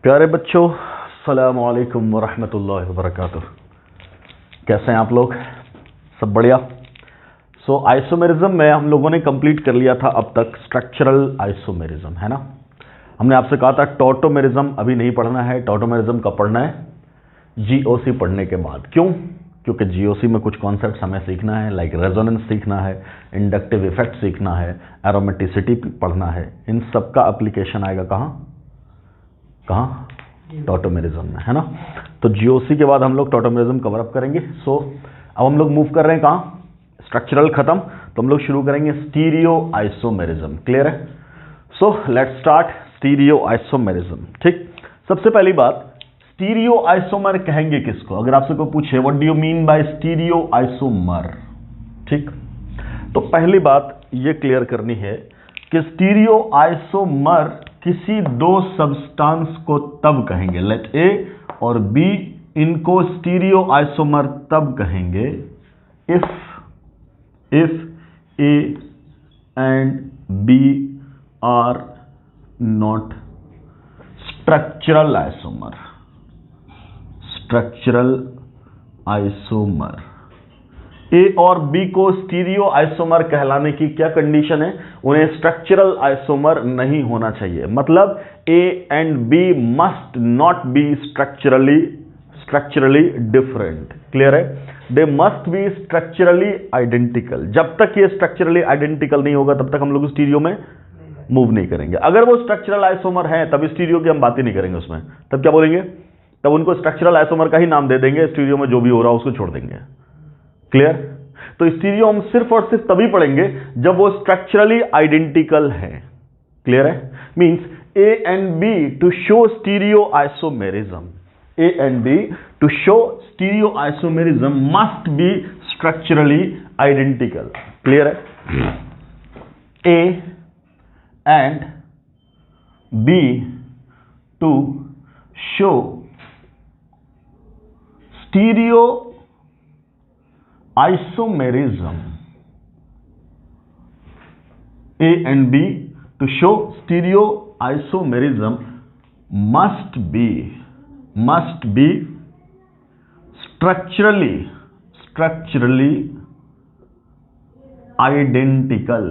प्यारे बच्चों, अस्सलामु अलैकुम वरहमतुल्लाहि वबरकातुह। कैसे हैं आप लोग? सब बढ़िया। सो आइसोमेरिज्म में हम लोगों ने कंप्लीट कर लिया था अब तक स्ट्रक्चरल आइसोमेरिज्म, है ना। हमने आपसे कहा था टॉटोमेरिज्म अभी नहीं पढ़ना है, टॉटोमेरिज्म कब पढ़ना है? जीओसी पढ़ने के बाद। क्यों? क्योंकि जीओसी में कुछ कॉन्सेप्ट्स हमें सीखना है, लाइक रेजोनेंस सीखना है, इंडक्टिव इफेक्ट सीखना है, एरोमेटिसिटी पढ़ना है। इन सब का एप्लीकेशन आएगा कहाँ? टॉटोमेरिज्म में, है ना। तो जीओसी के बाद हम लोग टॉटोमेरिज्म कवर अप करेंगे। सो अब हम लोग मूव कर रहे हैं कहाँ? स्ट्रक्चरल खत्म, तो हम लोग शुरू करेंगे स्टीरियो आइसोमेरिज्म। क्लियर है? So let's start stereo isomerism. ठीक, सबसे पहली बात, स्टीरियो आइसोमर कहेंगे किसको? अगर आपसे कोई पूछे what do you mean by stereo isomer, ठीक, तो पहली बात ये क्लियर करनी है कि स्टीरियो आइसोमर किसी दो सब्सटेंस को तब कहेंगे, लेट ए और बी, इनको स्टीरियो आइसोमर तब कहेंगे if A and B are not structural isomer. Structural isomer, A और बी को स्टीरियो आइसोमर कहलाने की क्या कंडीशन है? उन्हें स्ट्रक्चरल आइसोमर नहीं होना चाहिए। मतलब A and B must not be structurally different. Clear है? They must be structurally identical. जब तक ये स्ट्रक्चरली आइडेंटिकल नहीं होगा तब तक हम लोग स्टीरियो में मूव नहीं करेंगे। अगर वो स्ट्रक्चरल आइसोमर है तब स्टीरियो की हम बात ही नहीं करेंगे उसमें। तब क्या बोलेंगे? तब उनको स्ट्रक्चरल आइसोमर का ही नाम दे देंगे, स्टीरियो में जो भी हो रहा है उसको छोड़ देंगे। क्लियर? तो स्टीरियो हम सिर्फ और सिर्फ तभी पढ़ेंगे जब वो स्ट्रक्चरली आइडेंटिकल है। क्लियर है? Means A and B to show stereo isomerism, A and B to show stereo isomerism must be structurally identical. Clear है? A and B to show stereo isomerism, A and B to show stereo isomerism must be structurally identical।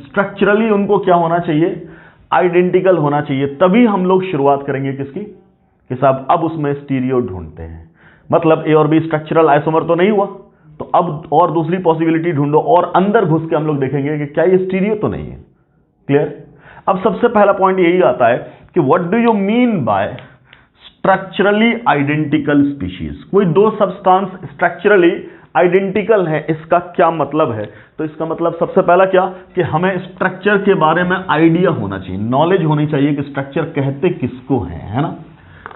Structurally उनको क्या होना चाहिए? Identical होना चाहिए। तभी हम लोग शुरुआत करेंगे किसकी? कि साहब अब उसमें स्टीरियो ढूंढते हैं। मतलब ए और बी स्ट्रक्चरल आइसोमर तो नहीं हुआ, तो अब और दूसरी पॉसिबिलिटी ढूंढो और अंदर घुस के हम लोग देखेंगे कि क्या ये स्टीरियो तो नहीं है। क्लियर? अब सबसे पहला पॉइंट यही आता है कि what do you mean by structurally identical species. कोई दो सब्सटेंस स्ट्रक्चरली आइडेंटिकल है, इसका क्या मतलब है? तो इसका मतलब सबसे पहला क्या कि हमें स्ट्रक्चर के बारे में आइडिया होना चाहिए, नॉलेज होनी चाहिए कि स्ट्रक्चर कहते किसको है ना।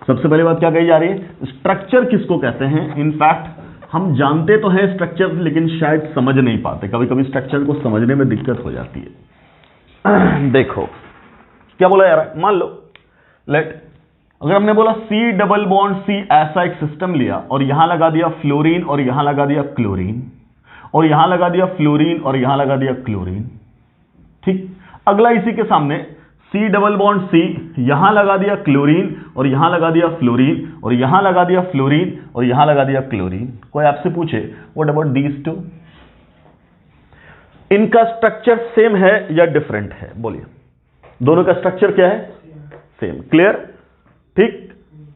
सबसे पहली बात क्या कही जा रही है? स्ट्रक्चर किसको कहते हैं? इनफैक्ट हम जानते तो हैं स्ट्रक्चर, लेकिन शायद समझ नहीं पाते। कभी कभी स्ट्रक्चर को समझने में दिक्कत हो जाती है। देखो क्या बोला जा रहा है। मान लो अगर हमने बोला C डबल बॉन्ड C, ऐसा एक सिस्टम लिया और यहां लगा दिया फ्लोरीन और यहां लगा दिया क्लोरीन और यहां लगा दिया फ्लोरीन और यहां लगा दिया क्लोरीन। ठीक, अगला इसी के सामने C डबल बॉन्ड C, यहां लगा दिया क्लोरीन और यहां लगा दिया फ्लोरीन और यहां लगा दिया फ्लोरीन और यहां लगा दिया क्लोरीन। कोई आपसे पूछे व्हाट अबाउट दीज टू, इनका स्ट्रक्चर सेम है या डिफरेंट है? बोलिए, दोनों का स्ट्रक्चर क्या है? सेम। क्लियर?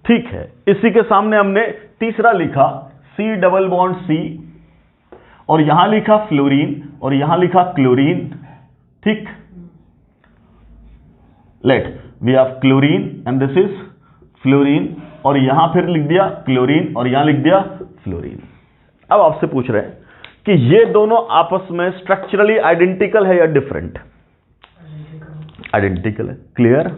ठीक है। इसी के सामने हमने तीसरा लिखा C डबल बॉन्ड C और यहां लिखा फ्लोरीन और यहां लिखा क्लोरीन। ठीक, let we have chlorine and this is fluorine और यहां फिर लिख दिया क्लोरीन और यहां लिख दिया फ्लोरीन। अब आपसे पूछ रहे हैं कि ये दोनों आपस में स्ट्रक्चरली आइडेंटिकल है या डिफरेंट? आइडेंटिकल है। क्लियर?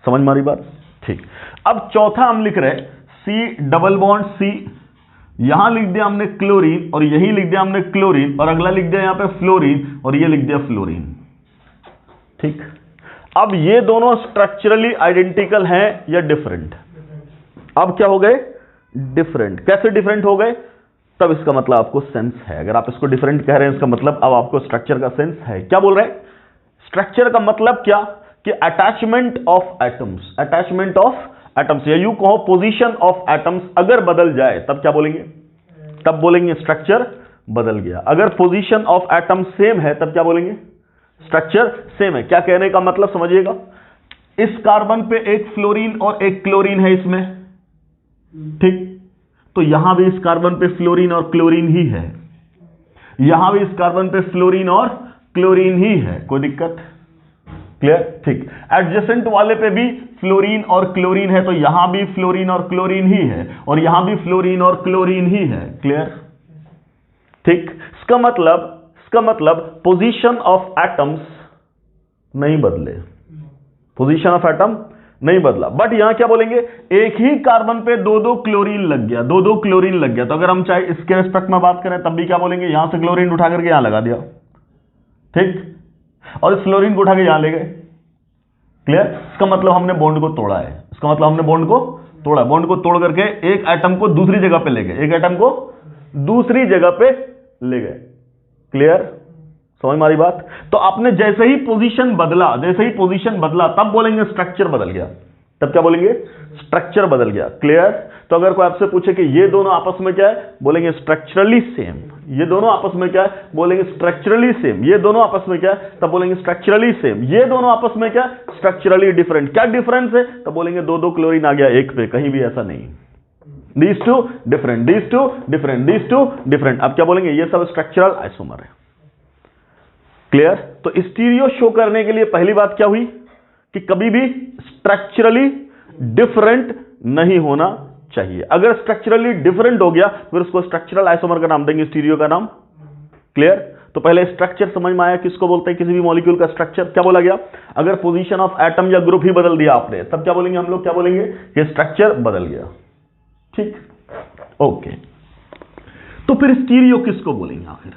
समझ मारी बात? ठीक। अब चौथा हम लिख रहे C डबल बॉन्ड C, यहां लिख दिया हमने क्लोरीन और यही लिख दिया हमने क्लोरीन और अगला लिख दिया यहां पे फ्लोरीन और ये लिख दिया फ्लोरीन। ठीक, अब ये दोनों स्ट्रक्चरली आइडेंटिकल हैं या डिफरेंट? अब क्या हो गए? डिफरेंट। कैसे डिफरेंट हो गए? तब इसका मतलब आपको सेंस है। अगर आप इसको डिफरेंट कह रहे हैं इसका मतलब अब आपको स्ट्रक्चर का सेंस है। क्या बोल रहे हैं? स्ट्रक्चर का मतलब क्या कि अटैचमेंट ऑफ एटम्स या यूं कहो पोजीशन ऑफ एटम्स अगर बदल जाए तब क्या बोलेंगे? तब बोलेंगे स्ट्रक्चर बदल गया। अगर पोजीशन ऑफ एटम सेम है तब क्या बोलेंगे? स्ट्रक्चर सेम है। क्या कहने का मतलब समझिएगा, इस कार्बन पे एक फ्लोरीन और एक क्लोरीन है इसमें, ठीक, तो यहां भी इस कार्बन पे फ्लोरीन और क्लोरीन ही है, यहां भी इस कार्बन पे फ्लोरीन और क्लोरीन ही है, कोई दिक्कत? क्लियर? ठीक। एडजेसेंट वाले पे भी फ्लोरीन और क्लोरीन है, तो यहां भी फ्लोरीन और क्लोरीन ही है, और यहां भी फ्लोरीन और क्लोरीन ही है। क्लियर? ठीक। इसका मतलब पोजीशन ऑफ एटम्स नहीं बदले, पोजीशन ऑफ एटम नहीं बदला, बट यहां क्या बोलेंगे, एक ही कार्बन पे दो दो क्लोरीन लग गया, दो दो क्लोरीन लग गया, तो अगर हम चाहे इसके रिस्पेक्ट में बात करें तब भी क्या बोलेंगे, यहां से क्लोरीन उठा करके यहां लगा दिया, ठीक, और इस फ्लोरीन को उठा के यहां ले गए। क्लियर? इसका मतलब हमने बॉन्ड को तोड़ा है, इसका मतलब हमने बॉन्ड को तोड़ा, बॉन्ड को तोड़ करके एक एटम को दूसरी जगह पे ले गए, एक एटम को दूसरी जगह पे ले गए। क्लियर? समझ मारी बात? तो आपने जैसे ही पोजीशन बदला तब बोलेंगे स्ट्रक्चर बदल गया, तब क्या बोलेंगे? स्ट्रक्चर बदल गया। क्लियर? तो अगर कोई आपसे पूछे कि ये दोनों आपस में क्या है, बोलेंगे स्ट्रक्चरली सेम। ये दोनों आपस में क्या है, बोलेंगे स्ट्रक्चरली सेम। ये दोनों आपस में क्या है, तब बोलेंगे स्ट्रक्चरली सेम। ये दोनों आपस में क्या है, स्ट्रक्चरली डिफरेंट। क्या डिफरेंस है, तब बोलेंगे दो दो क्लोरीन आ गया एक पे, कहीं भी ऐसा नहीं। These two different, these two different, these two different। अब क्या बोलेंगे, ये सब स्ट्रक्चरल आइसोमर है। क्लियर? तो स्टीरियो शो करने के लिए पहली बात क्या हुई कि कभी भी स्ट्रक्चरली डिफरेंट नहीं होना चाहिए। अगर स्ट्रक्चरली डिफरेंट हो गया फिर उसको स्ट्रक्चरल आइसोमर का नाम देंगे, स्टीरियो का नाम। क्लियर? तो पहले स्ट्रक्चर समझ में आया, किसको बोलते हैं किसी भी मॉलिक्यूल का स्ट्रक्चर। क्या बोला गया, अगर पोजीशन ऑफ एटम या ग्रुप ही बदल दिया आपने तब क्या बोलेंगे हम लोग, क्या बोलेंगे कि स्ट्रक्चर बदल गया। ठीक, ओके। तो फिर स्टीरियो किसको बोलेंगे आखिर?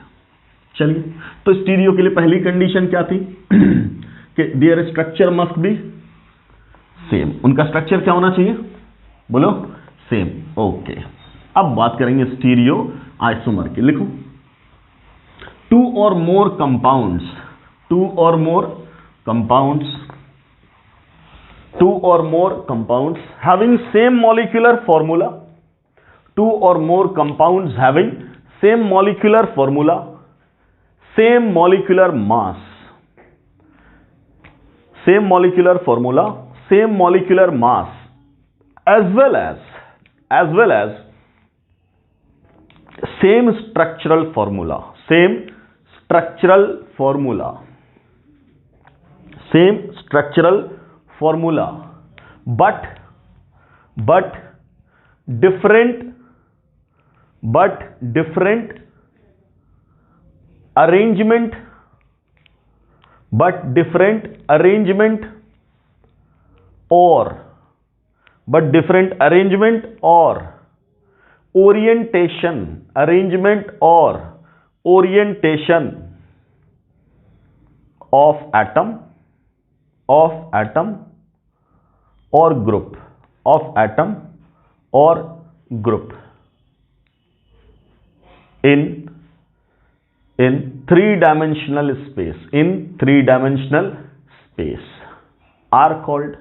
चलिए, तो स्टीरियो के लिए पहली कंडीशन क्या थी कि there structure must be same. उनका स्ट्रक्चर क्या होना चाहिए, बोलो? सेम। ओके। अब बात करेंगे स्टीरियो आइसोमर की। लिखो, टू और मोर कंपाउंड्स, टू और more compounds having same molecular formula, two or more compounds having same molecular formula, same molecular mass, same molecular formula, same molecular mass, as well as same structural formula, same structural formula, but different arrangement, or orientation of atom or group, in three-dimensional space, are called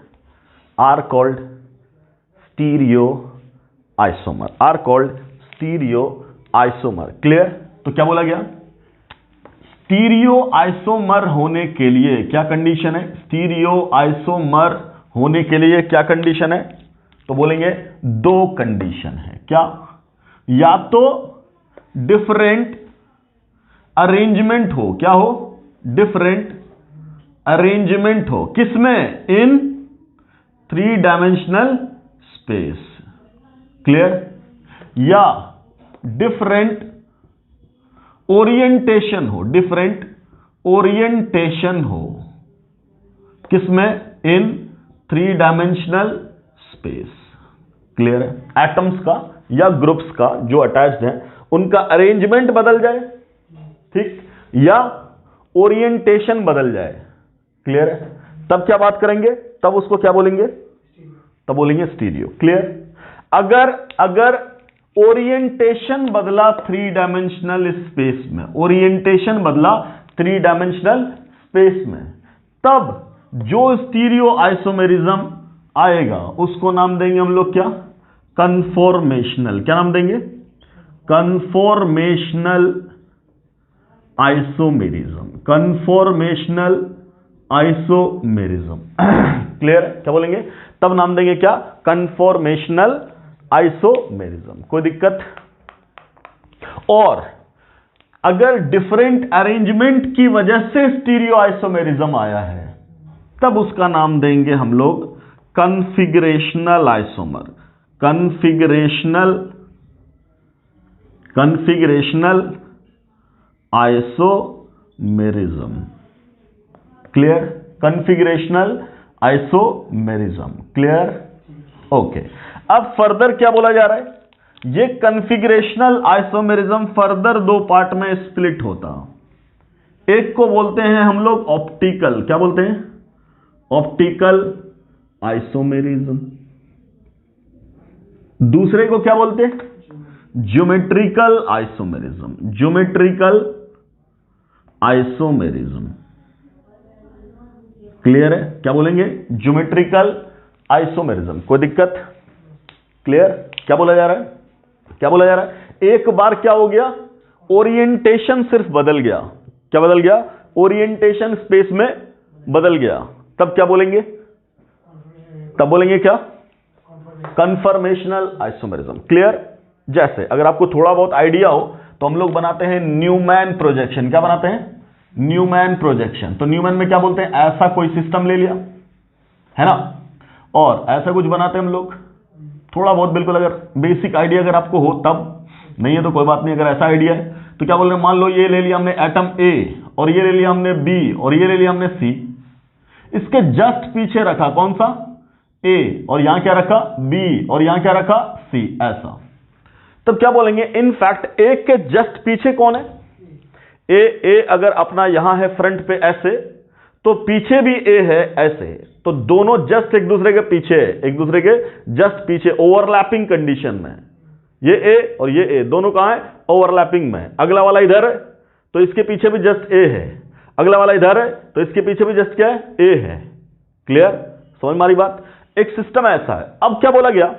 stereoisomer, clear? तो क्या बोला गया, stereo isomer होने के लिए क्या condition है, stereo isomer होने के लिए क्या कंडीशन है, तो बोलेंगे दो कंडीशन है। क्या? या तो डिफरेंट अरेंजमेंट हो, क्या हो, डिफरेंट अरेंजमेंट हो, किसमें, in three dimensional space. Clear? या डिफरेंट ओरिएंटेशन हो, किसमें, in three dimensional space. Clear है? एटम्स का या ग्रुप्स का जो अटैच्ड है उनका अरेंजमेंट बदल जाए, ठीक, या ओरिएंटेशन बदल जाए। क्लियर है? तब क्या बात करेंगे, तब उसको क्या बोलेंगे, तब बोलेंगे स्टीरियो। क्लियर? अगर ओरिएंटेशन बदला थ्री डायमेंशनल स्पेस में, ओरिएंटेशन बदला थ्री डायमेंशनल स्पेस में, तब जो स्टीरियो आइसोमेरिज्म आएगा उसको नाम देंगे हम लोग क्या? कन्फॉर्मेशनल। क्या नाम देंगे? Conformational isomerism. Conformational isomerism. Clear है? क्या बोलेंगे? तब नाम देंगे क्या? Conformational isomerism. कोई दिक्कत? और अगर डिफरेंट अरेंजमेंट की वजह से स्टीरियो आइसोमेरिज्म आया है तब उसका नाम देंगे हम लोग configurational isomer. Configurational isomerism. Clear? Configurational isomerism. Clear? Okay. अब फर्दर क्या बोला जा रहा है? ये कन्फिगरेशनल आइसोमेरिज्म फर्दर दो पार्ट में स्प्लिट होता। एक को बोलते हैं हम लोग ऑप्टिकल। क्या बोलते हैं? Optical isomerism. दूसरे को क्या बोलते हैं? Geometrical isomerism. Geometrical isomerism. Clear है? क्या बोलेंगे? Geometrical isomerism. कोई दिक्कत? क्लियर? क्या बोला जा रहा है? क्या बोला जा रहा है? एक बार क्या हो गया? ओरिएंटेशन सिर्फ बदल गया। क्या बदल गया? ओरिएंटेशन स्पेस में बदल गया। तब क्या बोलेंगे? तब बोलेंगे क्या? Conformational isomerism. क्लियर? जैसे अगर आपको थोड़ा बहुत आइडिया हो तो हम लोग बनाते हैं न्यूमैन प्रोजेक्शन। क्या बनाते हैं? Newman projection. तो न्यूमैन में क्या बोलते हैं? ऐसा कोई सिस्टम ले लिया है ना, और ऐसा कुछ बनाते हैं हम लोग। थोड़ा बहुत बिल्कुल अगर बेसिक आइडिया अगर आपको हो तब, नहीं है तो कोई बात नहीं। अगर ऐसा आइडिया है तो क्या बोल रहे हैं? मान लो ये ले लिया हमने एटम ए, और ये ले लिया हमने बी, और ये ले लिया हमने सी। इसके जस्ट पीछे रखा कौन सा? ए, और यहां क्या रखा? बी, और यहां क्या रखा? सी। ऐसा। तब क्या बोलेंगे? इनफैक्ट ए के जस्ट पीछे कौन है? ए अगर अपना यहां है फ्रंट पे ऐसे, तो पीछे भी ए है ऐसे। तो दोनों जस्ट एक दूसरे के पीछे है, एक दूसरे के जस्ट पीछे, ओवरलैपिंग कंडीशन में। ये ए और ये ए दोनों कहां है? ओवरलैपिंग में। अगला वाला इधर है तो इसके पीछे भी जस्ट ए है, अगला वाला इधर है तो इसके पीछे भी जस्ट क्या है? ए है। क्लियर? समझ मारी बात? एक सिस्टम ऐसा है। अब क्या बोला गया?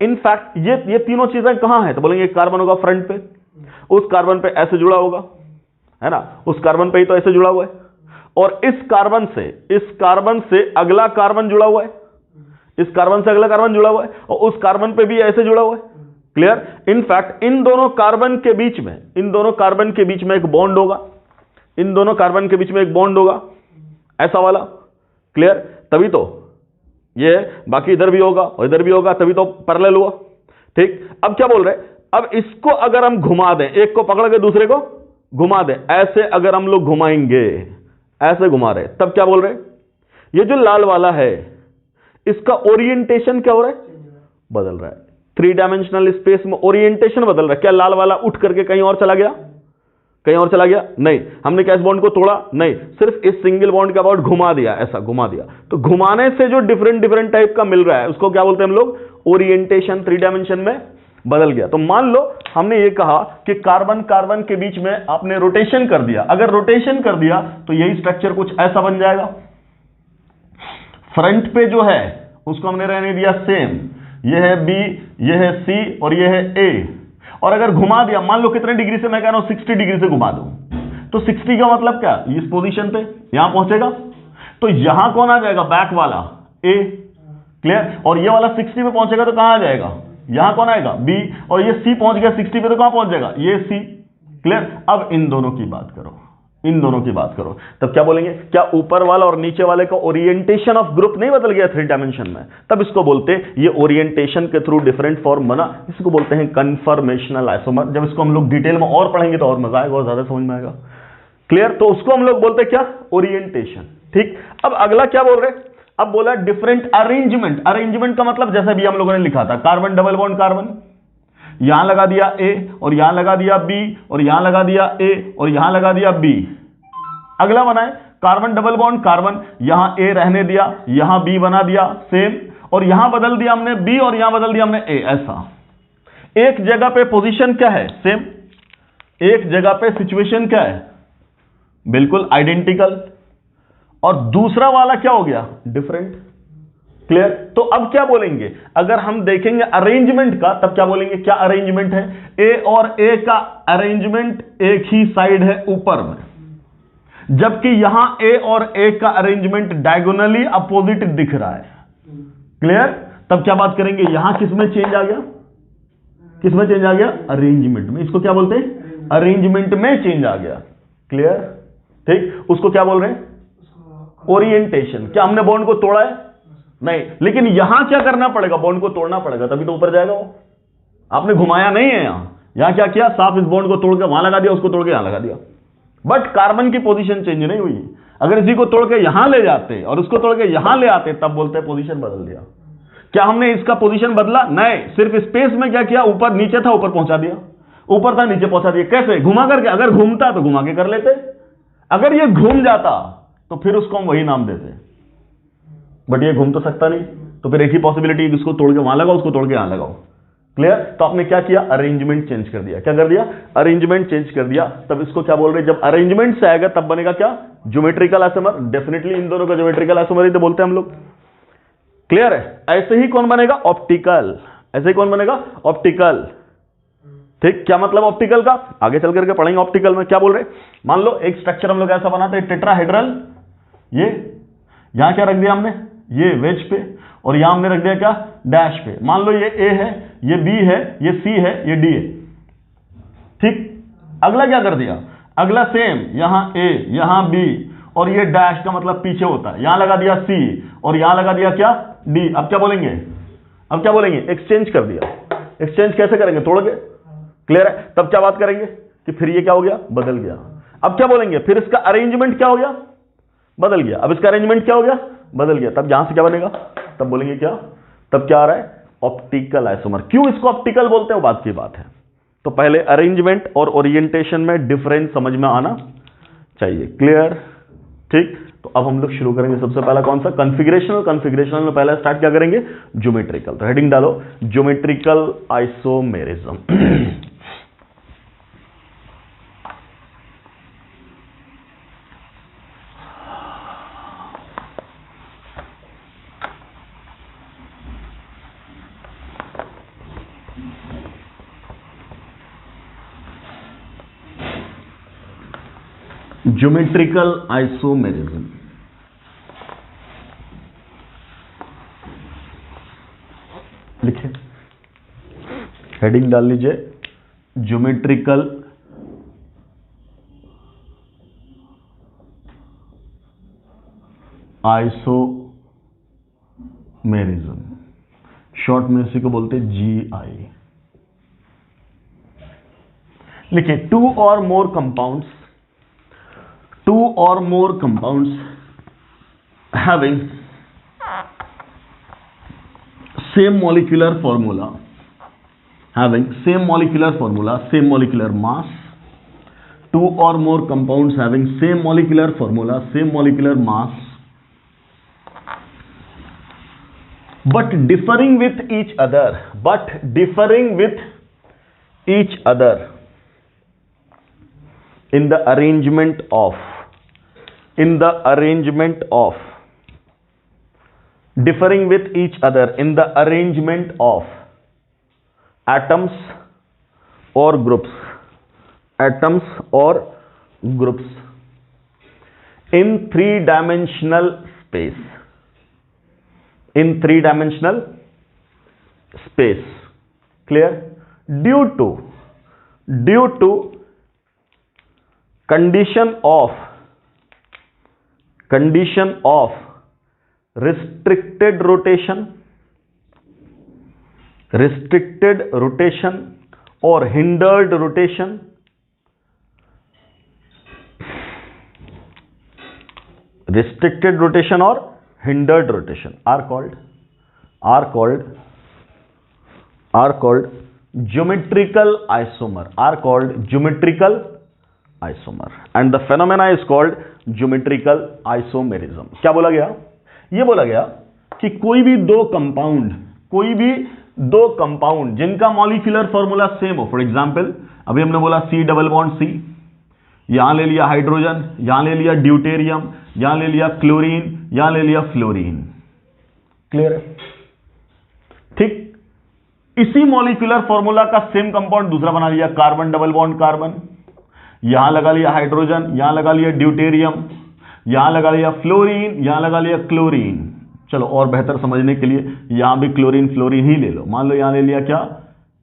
इनफैक्ट ये तीनों चीजें कहां है? तो बोलेंगे कार्बन होगा फ्रंट पे, उस कार्बन पे ऐसे जुड़ा होगा, है ना, उस कार्बन पे ही तो ऐसे जुड़ा हुआ है, और इस कार्बन से अगला कार्बन जुड़ा हुआ है, इस कार्बन से अगला कार्बन जुड़ा हुआ है, और उस कार्बन पे भी ऐसे जुड़ा हुआ है। क्लियर? इनफैक्ट इन दोनों कार्बन के बीच में एक बॉन्ड होगा, इन दोनों कार्बन के बीच में एक बॉन्ड होगा ऐसा वाला। क्लियर? तभी तो ये बाकी इधर भी होगा और इधर भी होगा, तभी तो पैरेलल हुआ। ठीक? अब क्या बोल रहे? अब इसको अगर हम घुमा दें, एक को पकड़ के दूसरे को घुमा दें, ऐसे अगर हम लोग घुमाएंगे, ऐसे घुमा रहे, तब क्या बोल रहे? ये जो लाल वाला है इसका ओरिएंटेशन क्या हो रहा है? बदल रहा है। 3 डायमेंशनल स्पेस में ओरिएंटेशन बदल रहा है। क्या लाल वाला उठ करके कहीं और चला गया? कहीं और चला गया? नहीं। हमने क्या इस बॉन्ड को तोड़ा? नहीं, सिर्फ इस सिंगल बॉन्ड के अबाउट घुमा दिया, ऐसा घुमा दिया। तो घुमाने से जो डिफरेंट टाइप का मिल रहा है उसको क्या बोलते हैं हम लोग? ओरिएंटेशन 3 डायमेंशन में बदल गया। तो मान लो हमने ये कहा कि कार्बन के बीच में आपने रोटेशन कर दिया। अगर रोटेशन कर दिया तो यही स्ट्रक्चर कुछ ऐसा बन जाएगा। फ्रंट पे जो है उसको हमने रहने दिया सेम, ये है बी, ये है सी, और ये है ए। और अगर घुमा दिया, मान लो कितने डिग्री से, मैं कह रहा हूं 60 डिग्री से घुमा दूं, तो 60 का मतलब क्या? इस पोजीशन पे यहां पहुंचेगा, तो यहां कौन आ जाएगा? बैक वाला ए। क्लियर? और ये वाला 60 पे पहुंचेगा तो कहां आ जाएगा? यहां कौन आएगा? बी। और ये सी पहुंच गया 60 पे तो कहां पहुंच जाएगा? ये सी। क्लियर? अब इन दोनों की बात करो, इन दोनों की बात करो, तब क्या बोलेंगे? क्या ऊपर वाला और नीचे वाले का ओरिएंटेशन ऑफ ग्रुप नहीं बदल गया 3 डायमेंशन में? तब इसको बोलते हैं, ये ओरिएंटेशन के थ्रू डिफरेंट फॉर्म बना, इसको बोलते हैं कन्फर्मेशनल आइसोमर। जब इसको हम लोग डिटेल में और पढ़ेंगे तो और मजा आएगा और ज्यादा समझ में आएगा। क्लियर? तो उसको हम लोग बोलते हैं क्या? ओरिएंटेशन। ठीक? अब अगला क्या बोल रहे? अब बोला डिफरेंट अरेंजमेंट। अरेंजमेंट का मतलब जैसे भी हम लोगों ने लिखा था, कार्बन डबल बॉन्ड कार्बन, यहां लगा दिया ए, और यहां लगा दिया बी, और यहां लगा दिया ए, और यहां लगा दिया बी। अगला बनाए कार्बन डबल बॉन्ड कार्बन, यहां ए रहने दिया, यहां बी बना दिया सेम, और यहां बदल दिया हमने बी, और यहां बदल दिया हमने ए। ऐसा एक जगह पे पोजीशन क्या है? सेम। एक जगह पे सिचुएशन क्या है? बिल्कुल आइडेंटिकल। और दूसरा वाला क्या हो गया, डिफरेंट। क्लियर। तो अब क्या बोलेंगे, अगर हम देखेंगे अरेंजमेंट का, तब क्या बोलेंगे, क्या अरेंजमेंट है, ए और ए का अरेंजमेंट एक ही साइड है ऊपर में, जबकि यहां ए और ए का अरेंजमेंट डायगोनली अपोजिट दिख रहा है। क्लियर। तब क्या बात करेंगे, यहां किसमें चेंज आ गया, किसमें चेंज आ गया, अरेंजमेंट में। इसको क्या बोलते हैं, अरेंजमेंट में चेंज आ गया। क्लियर। ठीक। उसको क्या बोल रहे हैं, ओरिएंटेशन। क्या हमने बॉन्ड को तोड़ा है, नहीं, लेकिन यहां क्या करना पड़ेगा, बॉन्ड को तोड़ना पड़ेगा, तभी तो ऊपर जाएगा वो। आपने घुमाया नहीं है, यहां क्या किया, साफ इस बॉन्ड को तोड़ के वहां लगा दिया, उसको तोड़ के यहां लगा दिया, बट कार्बन की पोजीशन चेंज नहीं हुई। अगर इसी को तोड़ के यहां ले जाते और उसको तोड़ के यहां ले आते, तब बोलते हैं पोजीशन बदल दिया। क्या हमने इसका पोजीशन बदला, नहीं, सिर्फ स्पेस में क्या किया, ऊपर नीचे था ऊपर पहुंचा दिया, ऊपर था नीचे पहुंचा दिया। कैसे, घुमा करके। अगर घूमता तो घुमा के कर लेते, अगर ये घूम जाता तो फिर उसको हम वही नाम देते, बट ये घूम तो सकता नहीं, तो फिर एक ही पॉसिबिलिटी, इसको तोड़ के वहां लगाओ, उसको तोड़ के यहां लगाओ। क्लियर। तो आपने क्या किया, अरेंजमेंट चेंज कर दिया। क्या कर दिया, अरेंजमेंट चेंज कर दिया। तब इसको क्या बोल रहे हैं, जब अरेंजमेंट से आएगा तब बनेगा क्या, ज्योमेट्रिकल आइसोमर। डेफिनेटली इन दोनों का ज्योमेट्रिकल आइसोमर ही तो बोलते हैं हम लोग। क्लियर है। ऐसे ही कौन बनेगा, ऑप्टिकल। ऐसे ही कौन बनेगा, ऑप्टिकल। ठीक। क्या मतलब ऑप्टिकल का, आगे चल करके पढ़ेंगे। ऑप्टिकल में क्या बोल रहे, मान लो एक स्ट्रक्चर हम लोग ऐसा बनाते हैं, टेट्राहेड्रल। ये यहां क्या रख दिया हमने, ये वेज पे, और यहां हमने रख दिया क्या, डैश पे। मान लो ये ए है, ये बी है, ये सी है, ये डी है। ठीक। अगला क्या कर दिया, अगला सेम, यहां ए, यहां बी, और ये डैश का मतलब पीछे होता है, यहां लगा दिया सी, और यहां लगा दिया क्या, डी। अब क्या बोलेंगे, अब क्या बोलेंगे, एक्सचेंज कर दिया। एक्सचेंज कैसे करेंगे, तोड़ के। क्लियर है। तब क्या बात करेंगे कि फिर ये क्या हो गया, बदल गया। अब क्या बोलेंगे, फिर इसका अरेंजमेंट क्या हो गया, बदल गया। अब इसका अरेंजमेंट क्या हो गया, बदल गया। तब यहां से क्या बनेगा, तब बोलेंगे क्या, तब क्या आ रहा है, ऑप्टिकल आइसोमर। क्यों इसको ऑप्टिकल बोलते हैं, वो बात की बात है। तो पहले अरेंजमेंट और ओरिएंटेशन में डिफरेंस समझ में आना चाहिए। क्लियर। ठीक। तो अब हम लोग शुरू करेंगे। सबसे पहला कौन सा, कॉन्फ़िगरेशनल। कॉन्फ़िगरेशनल में पहला स्टार्ट क्या करेंगे, ज्योमेट्रिकल। तो हेडिंग डालो, ज्योमेट्रिकल आइसोमेरिज्म। Geometrical isomerism. लिखिए, हेडिंग डाल लीजिए, ज्योमेट्रिकल आइसोमेरिज्म। शॉर्ट में इसी को बोलते हैं GI। लिखिए, टू और मोर compounds having same molecular formula, same molecular mass. Two or more compounds having same molecular formula, same molecular mass, but differing with each other in the arrangement of differing with each other in the arrangement of atoms or groups in three-dimensional space. Clear? Due to condition of restricted rotation or hindered rotation are called geometrical isomer, and the phenomena is called geometrical isomerism. क्या बोला गया? ये बोला गया कि कोई भी दो कंपाउंड जिनका मॉलिक्यूलर फॉर्मूला सेम हो। फॉर एग्जांपल, अभी हमने बोला C डबल बॉन्ड C, यहां ले लिया हाइड्रोजन, यहां ले लिया ड्यूटेरियम, यहां ले लिया क्लोरीन, यहां ले लिया फ्लोरीन। क्लियर है? ठीक। इसी मॉलिक्यूलर फॉर्मूला का सेम कंपाउंड दूसरा बना लिया, कार्बन डबल बॉन्ड कार्बन, यहां लगा लिया हाइड्रोजन, यहां लगा लिया ड्यूटेरियम, यहां लगा लिया फ्लोरीन, यहां लगा लिया क्लोरीन। चलो और बेहतर समझने के लिए यहां भी क्लोरीन फ्लोरीन ही ले लो। मान लो यहां ले लिया क्या,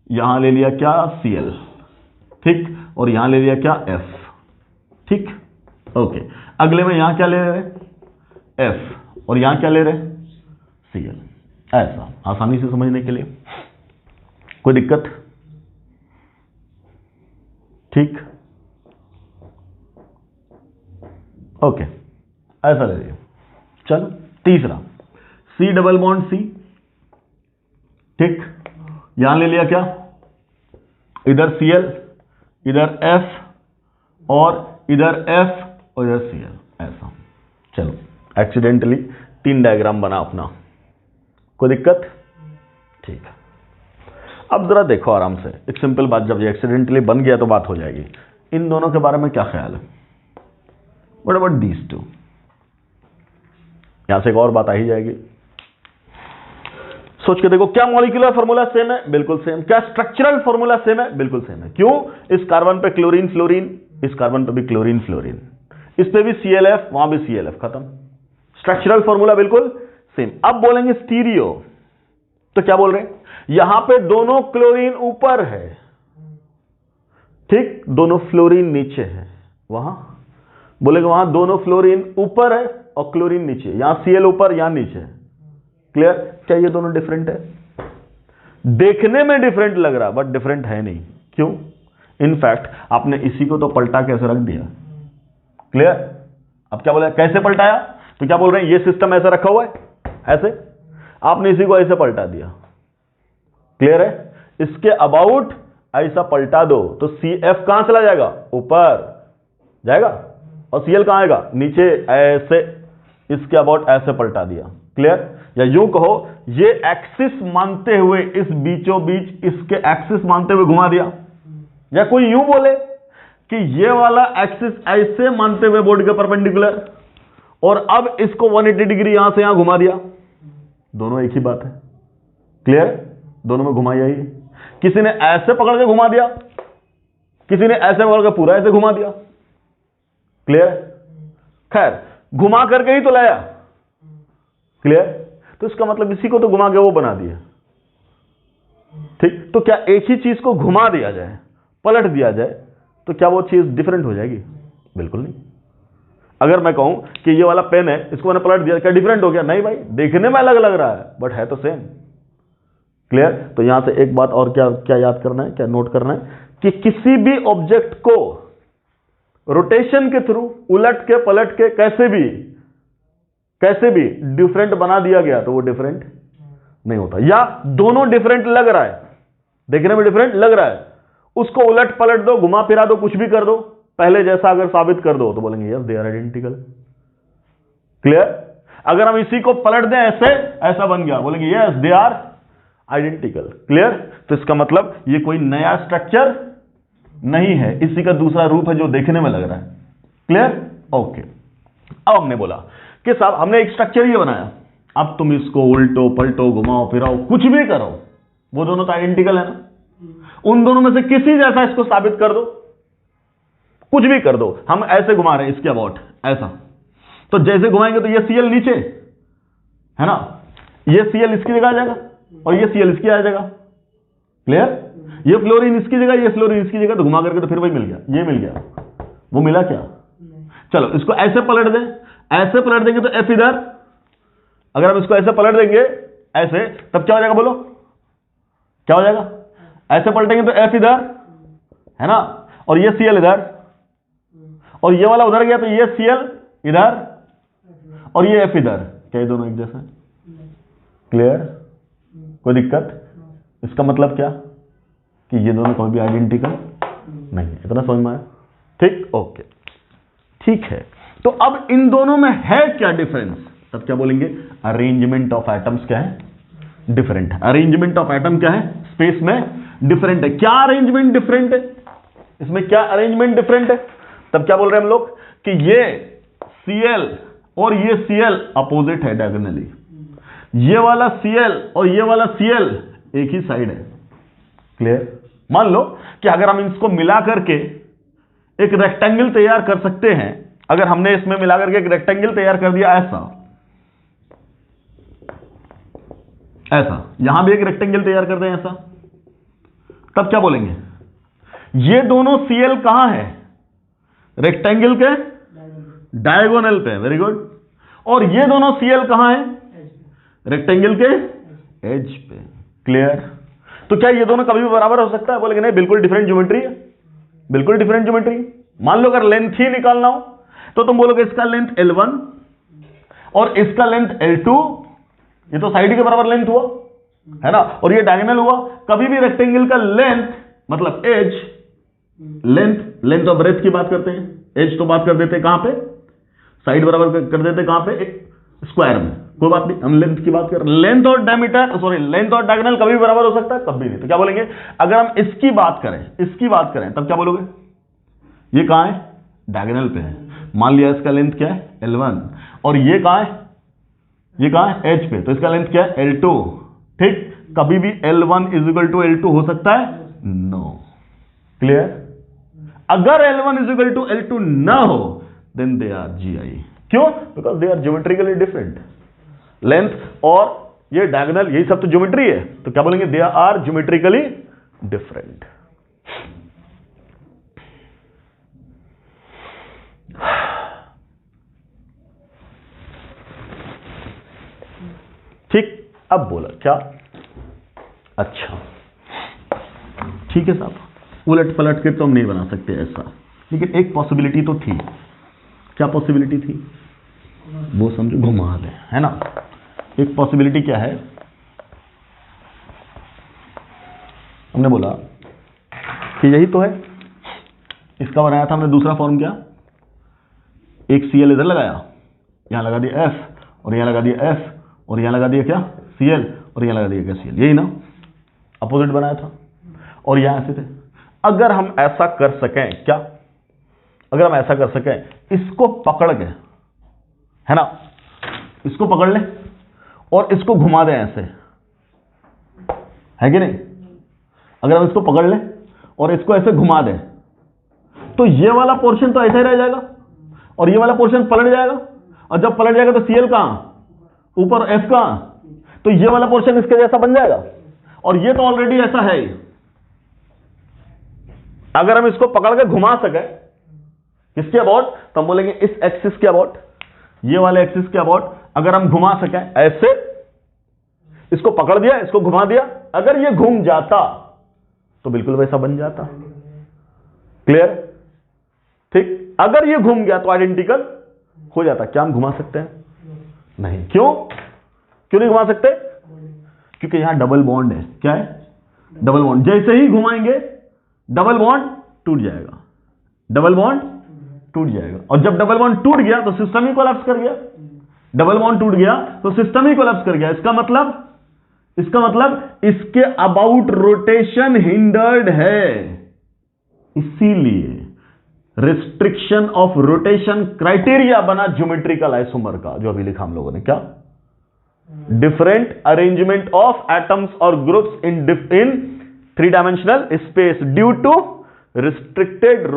यहां ले लिया क्या Cl, ठीक, और यहां ले लिया क्या F, ठीक, ओके। अगले में यहां क्या ले रहे F और यहां क्या ले रहे Cl। ऐसा आसानी से समझने के लिए, कोई दिक्कत? ठीक, ओके, ऐसा ले लीजिए। चलो तीसरा C डबल बॉन्ड C, ठीक, यहां ले लिया क्या, इधर Cl, इधर F और इधर F और इधर Cl, ऐसा। चलो एक्सीडेंटली 3 डायग्राम बना अपना, कोई दिक्कत? ठीक है। अब जरा देखो आराम से, एक सिंपल बात, जब ये एक्सीडेंटली बन गया तो बात हो जाएगी। इन दोनों के बारे में क्या ख्याल है? What about these two? यहां से एक और बात आ ही जाएगी, सोच के देखो। क्या मॉलिक्यूलर फॉर्मूला सेम है? बिल्कुल सेम। क्या स्ट्रक्चरल फॉर्मूला सेम है? बिल्कुल सेम है। क्यों? इस कार्बन पे क्लोरीन फ्लोरीन, इस कार्बन पे भी क्लोरीन फ्लोरीन, इस पे भी ClF, वहां भी ClF, खत्म। स्ट्रक्चरल फॉर्मूला बिल्कुल सेम। अब बोलेंगे स्टीरियो, तो क्या बोल रहे हैं? यहां पे दोनों क्लोरीन ऊपर है, ठीक, दोनों फ्लोरीन नीचे है। वहां बोलेंगे वहां दोनों फ्लोरीन ऊपर है और क्लोरीन नीचे, यहां Cl ऊपर यहां नीचे है। क्लियर? क्या ये दोनों डिफरेंट है? देखने में डिफरेंट लग रहा बट डिफरेंट है नहीं। क्यों? इनफैक्ट आपने इसी को तो पलटा कैसे रख दिया। क्लियर? अब क्या बोला, कैसे पलटाया? तो क्या बोल रहे हैं, ये सिस्टम ऐसा रखा हुआ है, ऐसे आपने इसी को ऐसे पलटा दिया। क्लियर है? इसके अबाउट ऐसा पलटा दो तो CF कहां चला जाएगा? ऊपर जाएगा, और Cl कहां आएगा? नीचे। ऐसे इसके अबाउट ऐसे पलटा दिया। क्लियर? या यूं कहो, ये एक्सिस मानते हुए इस बीचों बीच इसके एक्सिस मानते हुए घुमा दिया। या कोई यूं बोले कि ये वाला एक्सिस ऐसे मानते हुए बोर्ड के परपेंडिकुलर, और अब इसको 180 डिग्री यहां से यहां घुमा दिया। दोनों एक ही बात है। क्लियर? दोनों में घुमाई आई। किसी ने ऐसे पकड़ के घुमा दिया, किसी ने ऐसे पकड़ के पूरा ऐसे घुमा दिया। क्लियर? खैर, घुमा करके ही तो लाया। क्लियर? तो इसका मतलब इसी को तो घुमा के वो बना दिया। ठीक, तो क्या एक ही चीज को घुमा दिया जाए, पलट दिया जाए, तो क्या वो चीज डिफरेंट हो जाएगी? बिल्कुल नहीं। अगर मैं कहूं कि ये वाला पेन है, इसको मैंने पलट दिया, क्या डिफरेंट हो गया? नहीं भाई, देखने में अलग लग रहा है बट है तो सेम। क्लियर? तो यहां से एक बात और क्या क्या याद करना है, क्या नोट करना है, कि किसी भी ऑब्जेक्ट को रोटेशन के थ्रू, उलट के पलट के, कैसे भी डिफरेंट बना दिया गया तो वो डिफरेंट नहीं होता। या दोनों डिफरेंट लग रहा है, देखने में डिफरेंट लग रहा है, उसको उलट पलट दो, घुमा फिरा दो, कुछ भी कर दो, पहले जैसा अगर साबित कर दो तो बोलेंगे yes they are identical. Clear? अगर हम इसी को पलट दें ऐसे, ऐसा बन गया, बोलेंगे yes they are identical. Clear? तो इसका मतलब ये कोई नया स्ट्रक्चर नहीं है, इसी का दूसरा रूप है जो देखने में लग रहा है। क्लियर? ओके। अब हमने बोला कि साहब हमने एक स्ट्रक्चर ये बनाया, अब तुम इसको उल्टो पलटो घुमाओ फिराओ कुछ भी करो, वो दोनों तो आइडेंटिकल है ना। उन दोनों में से किसी जैसा इसको साबित कर दो, कुछ भी कर दो। हम ऐसे घुमा रहे हैं इसके अबाउट, ऐसा, तो जैसे घुमाएंगे तो ये Cl नीचे है ना, ये Cl इसकी जगह आ जाएगा और ये Cl इसकी आ जाएगा। क्लियर? ये फ्लोरीन इसकी जगह, ये फ्लोरीन इसकी जगह, तो घुमा करके तो फिर वही मिल गया, ये मिल गया, वो मिला क्या? चलो इसको ऐसे पलट दें, ऐसे पलट देंगे तो F इधर, अगर हम इसको ऐसे पलट देंगे ऐसे, तब क्या हो जाएगा? बोलो क्या हो जाएगा? ऐसे पलटेंगे तो F इधर है ना, और ये Cl इधर, और ये वाला उधर गया तो ये Cl इधर और ये F इधर। क्या ये दोनों एक जैसे? क्लियर? कोई दिक्कत? इसका मतलब क्या कि ये दोनों कोई भी आइडेंटिकल नहीं है। इतना समझ में आया? ठीक, ओके, ठीक है। तो अब इन दोनों में है क्या डिफरेंस? तब क्या बोलेंगे? अरेंजमेंट ऑफ एटम्स क्या है? डिफरेंट है। अरेंजमेंट ऑफ एटम क्या है? स्पेस में डिफरेंट है। क्या अरेंजमेंट डिफरेंट है? इसमें क्या अरेंजमेंट डिफरेंट है? तब क्या बोल रहे हैं हम लोग कि ये Cl और ये Cl अपोजिट है डायगोनली, ये वाला Cl और ये वाला Cl एक ही साइड है। क्लियर? मान लो कि अगर हम इसको मिला करके एक रेक्टेंगल तैयार कर सकते हैं, अगर हमने इसमें मिला करके एक रेक्टेंगल तैयार कर दिया ऐसा, यहां भी एक रेक्टेंगल तैयार कर दें ऐसा, तब क्या बोलेंगे? ये दोनों Cl कहां है? रेक्टेंगल के डायगोनल पे। Very good. और ये दोनों Cl कहां है? रेक्टेंगल के एज पे। क्लियर? तो क्या ये दोनों कभी भी बराबर हो सकता है? बोलेंगे नहीं, बिल्कुल डिफरेंट ज्योमेट्री है, बिल्कुल डिफरेंट ज्योमेट्री। मान लो अगर लेंथ ही निकालना हो तो तुम बोलोगे इसका लेंथ L1 और इसका लेंथ L2, ये तो साइड के बराबर लेंथ हुआ है ना, और ये डायगोनल हुआ। कभी भी रेक्टेंगल का लेंथ मतलब एज, लेंथ और ब्रेथ की बात करते हैं, एज तो बात कर देते हैं कहां पे? साइड बराबर कर देते कहां पे? स्क्वायर में। कोई बात नहीं, हम लेंथ की बात कर रहे हैं। लेंथ और डायमीटर, सॉरी, लेंथ और डायगोनल कभी भी बराबर हो सकता है? कभी नहीं। तो क्या बोलेंगे? अगर हम इसकी बात करें तब क्या बोलोगे? ये कहां है? डायगोनल पे है। मान लिया इसका लेंथ क्या है? L1, और ये कहां है? ये कहां है? एज पे। तो इसका लेंथ क्या है? L2। ठीक? कभी भी L1 = L2 हो सकता है? नो। क्लियर? अगर L1 = L2 ना हो देन दे आर GI। क्यों? Because they are geometrically different. Length और ये डायगोनल, यही सब तो ज्योमेट्री है। तो क्या बोलेंगे? They are geometrically different. ठीक? अब बोला क्या? अच्छा, ठीक है साहब, उलट पलट के तो हम नहीं बना सकते ऐसा, लेकिन एक पॉसिबिलिटी तो थी। क्या पॉसिबिलिटी थी? वो समझो, घुमा दे, है ना। एक पॉसिबिलिटी क्या है? हमने बोला कि यही तो है, इसका बनाया था हमने दूसरा फॉर्म। क्या? एक Cl इधर लगाया, यहां लगा दिया F, और यहां लगा दिया F, और यहां लगा दिया क्या? Cl, और यहां लगा दिया क्या? Cl। यही ना, अपोजिट बनाया था। और यहां ऐसे थे। अगर हम ऐसा कर सकें, क्या? अगर हम ऐसा कर सकें, इसको पकड़ के, है ना, इसको पकड़ ले और इसको घुमा दें ऐसे, है कि नहीं? अगर हम इसको पकड़ ले और इसको ऐसे घुमा दें तो ये वाला पोर्शन तो ऐसे ही रह जाएगा और ये वाला पोर्शन पलट जाएगा, और जब पलट जाएगा तो Cl कहां? ऊपर, F कहां? तो ये वाला पोर्शन इसके जैसा बन जाएगा, और ये तो ऑलरेडी ऐसा है ही। अगर हम इसको पकड़ के घुमा सके, किसके अबाउट? तो हम बोलेंगे इस एक्सिस के अबाउट, ये वाले एक्सिस के अबाउट अगर हम घुमा सके ऐसे, इसको पकड़ दिया, इसको घुमा दिया, अगर ये घूम जाता तो बिल्कुल वैसा बन जाता। क्लियर? ठीक? अगर ये घूम गया तो आइडेंटिकल हो जाता। क्या हम घुमा सकते हैं? नहीं। क्यों? क्यों नहीं घुमा सकते? क्योंकि यहां डबल बॉन्ड है। क्या है? Double bond. जैसे ही घुमाएंगे डबल बॉन्ड टूट जाएगा, डबल बॉन्ड टूट जाएगा, और जब डबल बॉन्ड टूट गया तो सिस्टम ही कोलैप्स कर गया। डबल बॉन्ड टूट गया तो सिस्टम ही कोलैप्स कर गया। इसका मतलब इसके अबाउट रोटेशन हिंडर्ड है। इसीलिए रिस्ट्रिक्शन ऑफ रोटेशन क्राइटेरिया बना ज्योमेट्रिकल आइसोमर का, जो अभी लिखा हम लोगों ने। क्या? डिफरेंट अरेंजमेंट ऑफ एटम्स और groups in 3-dimensional space due to restricted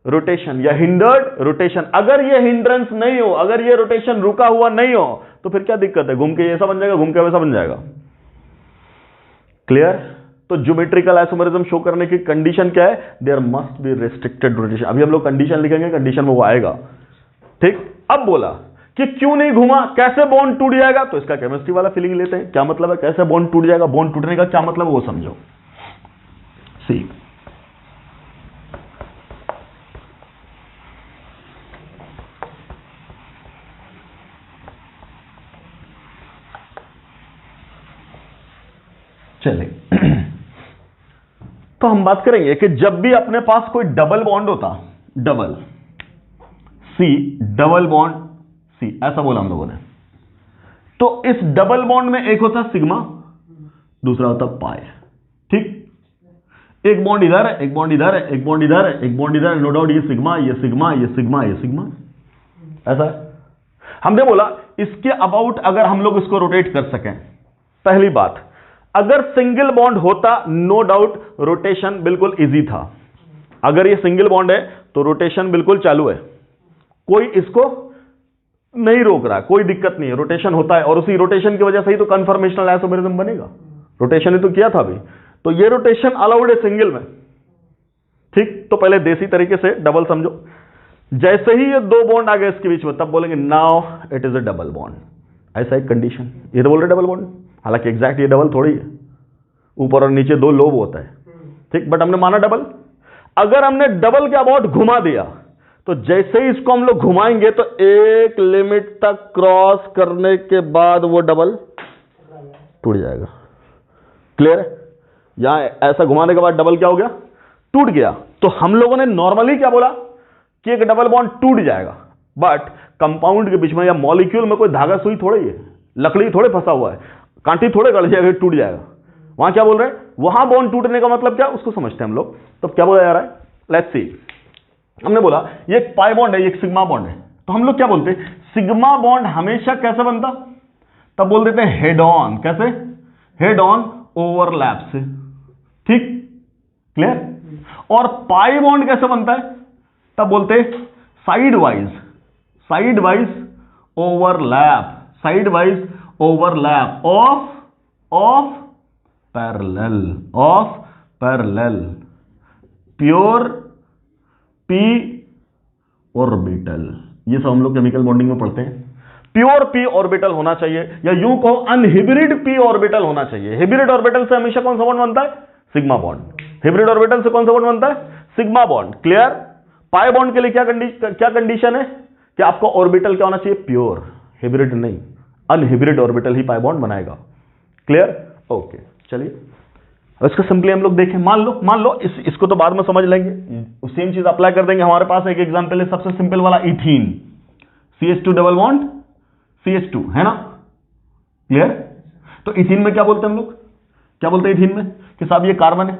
rotation या हिंडर्ड रोटेशन। अगर ये हिंड्रेंस नहीं हो, अगर ये रोटेशन रुका हुआ नहीं हो, तो फिर क्या दिक्कत है? घूम के ऐसा बन जाएगा, घूम के वैसा बन जाएगा। क्लियर? तो ज्योमेट्रिकल आइसोमरिज्म शो करने की कंडीशन क्या है? There must be restricted rotation. अभी हम लोग कंडीशन लिखेंगे, कंडीशन में वो आएगा। ठीक? अब बोला कि क्यों नहीं घुमा, कैसे बॉन्ड टूट जाएगा, तो इसका केमिस्ट्री वाला फीलिंग लेते हैं। क्या मतलब है कैसे बॉन्ड टूट जाएगा? बॉन्ड टूटने का क्या मतलब है वो समझो। सी, चले तो हम बात करेंगे कि जब भी अपने पास कोई डबल बॉन्ड होता, डबल बॉन्ड सी, ऐसा बोला हम लोगों ने, तो इस डबल बॉन्ड में एक होता सिग्मा, दूसरा होता पाई। ठीक? एक बॉन्ड इधर है, एक बॉन्ड इधर है, एक बॉन्ड इधर है, एक बॉन्ड इधर है, नो डाउट ये सिग्मा, ये सिग्मा, ये सिग्मा, ये सिग्मा। ऐसा है। हमने बोला इसके अबाउट अगर हम लोग इसको रोटेट कर सकें, पहली बात, अगर सिंगल बॉन्ड होता नो डाउट रोटेशन बिल्कुल इजी था। अगर ये सिंगल बॉन्ड है तो रोटेशन बिल्कुल चालू है, कोई इसको नहीं रोक रहा, कोई दिक्कत नहीं है, रोटेशन होता है और उसी रोटेशन की वजह से ही तो कन्फर्मेशनल आइसोमेरिज्म बनेगा। रोटेशन ही तो किया था अभी, तो ये रोटेशन अलाउड है सिंगल में, ठीक। तो पहले देसी तरीके से डबल समझो, जैसे ही ये दो बॉन्ड आ गए इसके बीच में तब बोलेंगे now it is a double bond, ऐसा एक कंडीशन। ये तो बोल रहे डबल बॉन्ड, हालांकि एग्जैक्ट ये डबल थोड़ी है, ऊपर और नीचे दो लोब होता है, ठीक, बट हमने माना डबल। अगर हमने डबल के अबाउट घुमा दिया तो जैसे ही इसको हम लोग घुमाएंगे तो एक लिमिट तक क्रॉस करने के बाद वो डबल टूट जाएगा। क्लियर है? यहां ऐसा घुमाने के बाद डबल क्या हो गया, टूट गया। तो हम लोगों ने नॉर्मली क्या बोला कि एक डबल बॉन्ड टूट जाएगा, बट कंपाउंड के बीच में या मॉलिक्यूल में कोई धागा सुई थोड़ी है, लकड़ी थोड़े फंसा हुआ है, कांटी थोड़े गड़ जाएगा, टूट जाएगा। वहां क्या बोल रहे हैं, वहां बॉन्ड टूटने का मतलब क्या, उसको समझते हैं हम लोग। तो क्या बोला जा रहा है, लेट्स सी। हमने बोला ये एक पाई बॉन्ड है, ये एक सिग्मा बॉन्ड है, तो हम लोग क्या बोलते हैं, सिग्मा बॉन्ड हमेशा कैसे बनता, तब बोल देते हैं हेड ऑन। कैसे, हेड ऑन ओवरलैप से, ठीक, क्लियर। और पाई बॉन्ड कैसे बनता है, तब बोलते हैं side wise, side wise overlap, side wise overlap of parallel, of parallel pure P orbital. ये सब हम लोग केमिकल बॉन्डिंग में पढ़ते हैं। प्योर पी ऑर्बिटल होना चाहिए, या यूं कहो अनहिब्रिड पी ऑर्बिटल होना चाहिए। हिब्रिड ऑर्बिटल से हमेशा कौन सा बॉन्ड बनता है, सिग्मा बॉन्ड। हिब्रिड ऑर्बिटल से कौन सा बॉन्ड बनता है, sigma bond. Clear. Pi bond के लिए क्या कंडीशन है कि आपका ऑर्बिटल क्या होना चाहिए, प्योर, हिब्रिड नहीं, अनहिब्रिड ऑर्बिटल ही पाई बॉन्ड बनाएगा। Clear, okay. चलिए इसको सिंपली हम लोग देखें। मान लो इसको तो बाद में समझ लेंगे, सेम चीज अप्लाई कर देंगे। हमारे पास एक एग्जांपल है सबसे सिंपल वाला, ethene, CH2 double bond CH2, है ना। क्लियर। तो इथीन में क्या बोलते हैं हम लोग, क्या बोलते हैं इथीन में कि साहब ये कार्बन है,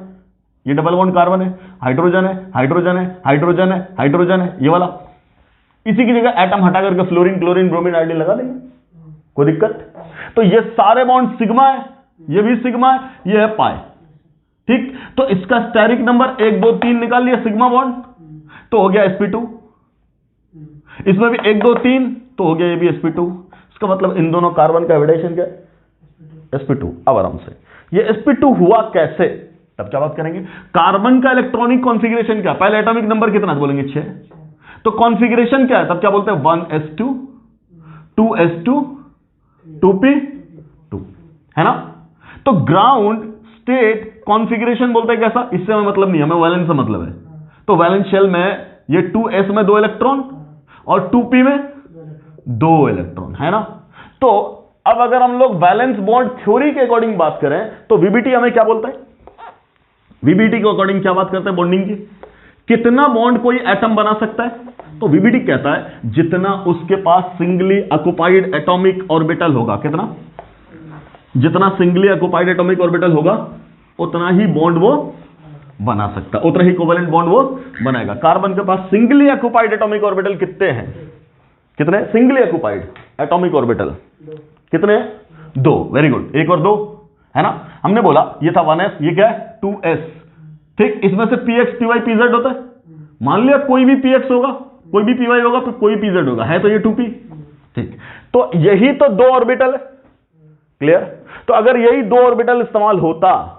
ये डबल बॉन्ड कार्बन है, हाइड्रोजन है, हाइड्रोजन है, हाइड्रोजन है, हाइड्रोजन है, ये वाला। इसी की जगह एटम हटा करके फ्लोरीन, क्लोरीन, ब्रोमीन, आयोडीन लगा देंगे, कोई दिक्कत। तो ये सारे बॉन्ड सिग्मा है, ये भी सिग्मा है, ये है पाई, ठीक। तो इसका स्टेरिक नंबर 1 2 3 निकाल लिया, सिग्मा बॉन्ड तो हो गया sp2। इसमें भी 1 2 3 तो हो गया ये भी sp2। इसका मतलब इन दोनों कार्बन का हाइब्रिडेशन क्या है, sp2। अब आराम से ये sp2 हुआ कैसे, तब क्या बात करेंगे। कार्बन का इलेक्ट्रॉनिक कॉन्फ़िगरेशन क्या, पहले एटॉमिक नंबर कितना बोलेंगे 6, तो कॉन्फ़िगरेशन क्या है, तब क्या बोलते हैं 1s2 2s2 2p2, है ना। तो ग्राउंड स्टेट कॉन्फ़िगरेशन बोलते हैं कैसा, इससे हमें मतलब नहीं, हमें वैलेंस से मतलब है। तो वैलेंस शेल में ये 2s में 2 इलेक्ट्रॉन और 2p में 2 इलेक्ट्रॉन, है ना। तो अब अगर हम लोग वैलेंस बॉन्ड थ्योरी के अकॉर्डिंग बात करें तो वीबीटी हमें क्या बोलता है, वीबीटी के अकॉर्डिंग क्या बात करते हैं बॉन्डिंग की, कितना बॉन्ड कोई एटम बना सकता है। तो वीबीटी कहता है जितना उसके पास सिंगली ऑक्युपाइड एटॉमिक ऑर्बिटल होगा, कितना, जितना सिंगली ऑक्युपाइड एटॉमिक ऑर्बिटल होगा उतना ही बॉन्ड वो बना सकता है, उतना ही कोवेलेंट बॉन्ड वो बनाएगा। कार्बन के पास सिंगली ऑक्युपाइड एटॉमिक ऑर्बिटल कितने हैं, कितने सिंगली ऑक्युपाइड एटॉमिक ऑर्बिटल कितने, 2। वेरी गुड, 1 और 2, है ना। हमने बोला ये था 1s, ये क्या है 2s, ठीक। इसमें से px py pz होता है। मान लिया कोई भी px होगा, कोई भी py होगा, कोई pz होगा, है तो ये 2p, ठीक। तो यही तो 2 ऑर्बिटल है। क्लियर। तो अगर यही 2 ऑर्बिटल इस्तेमाल होता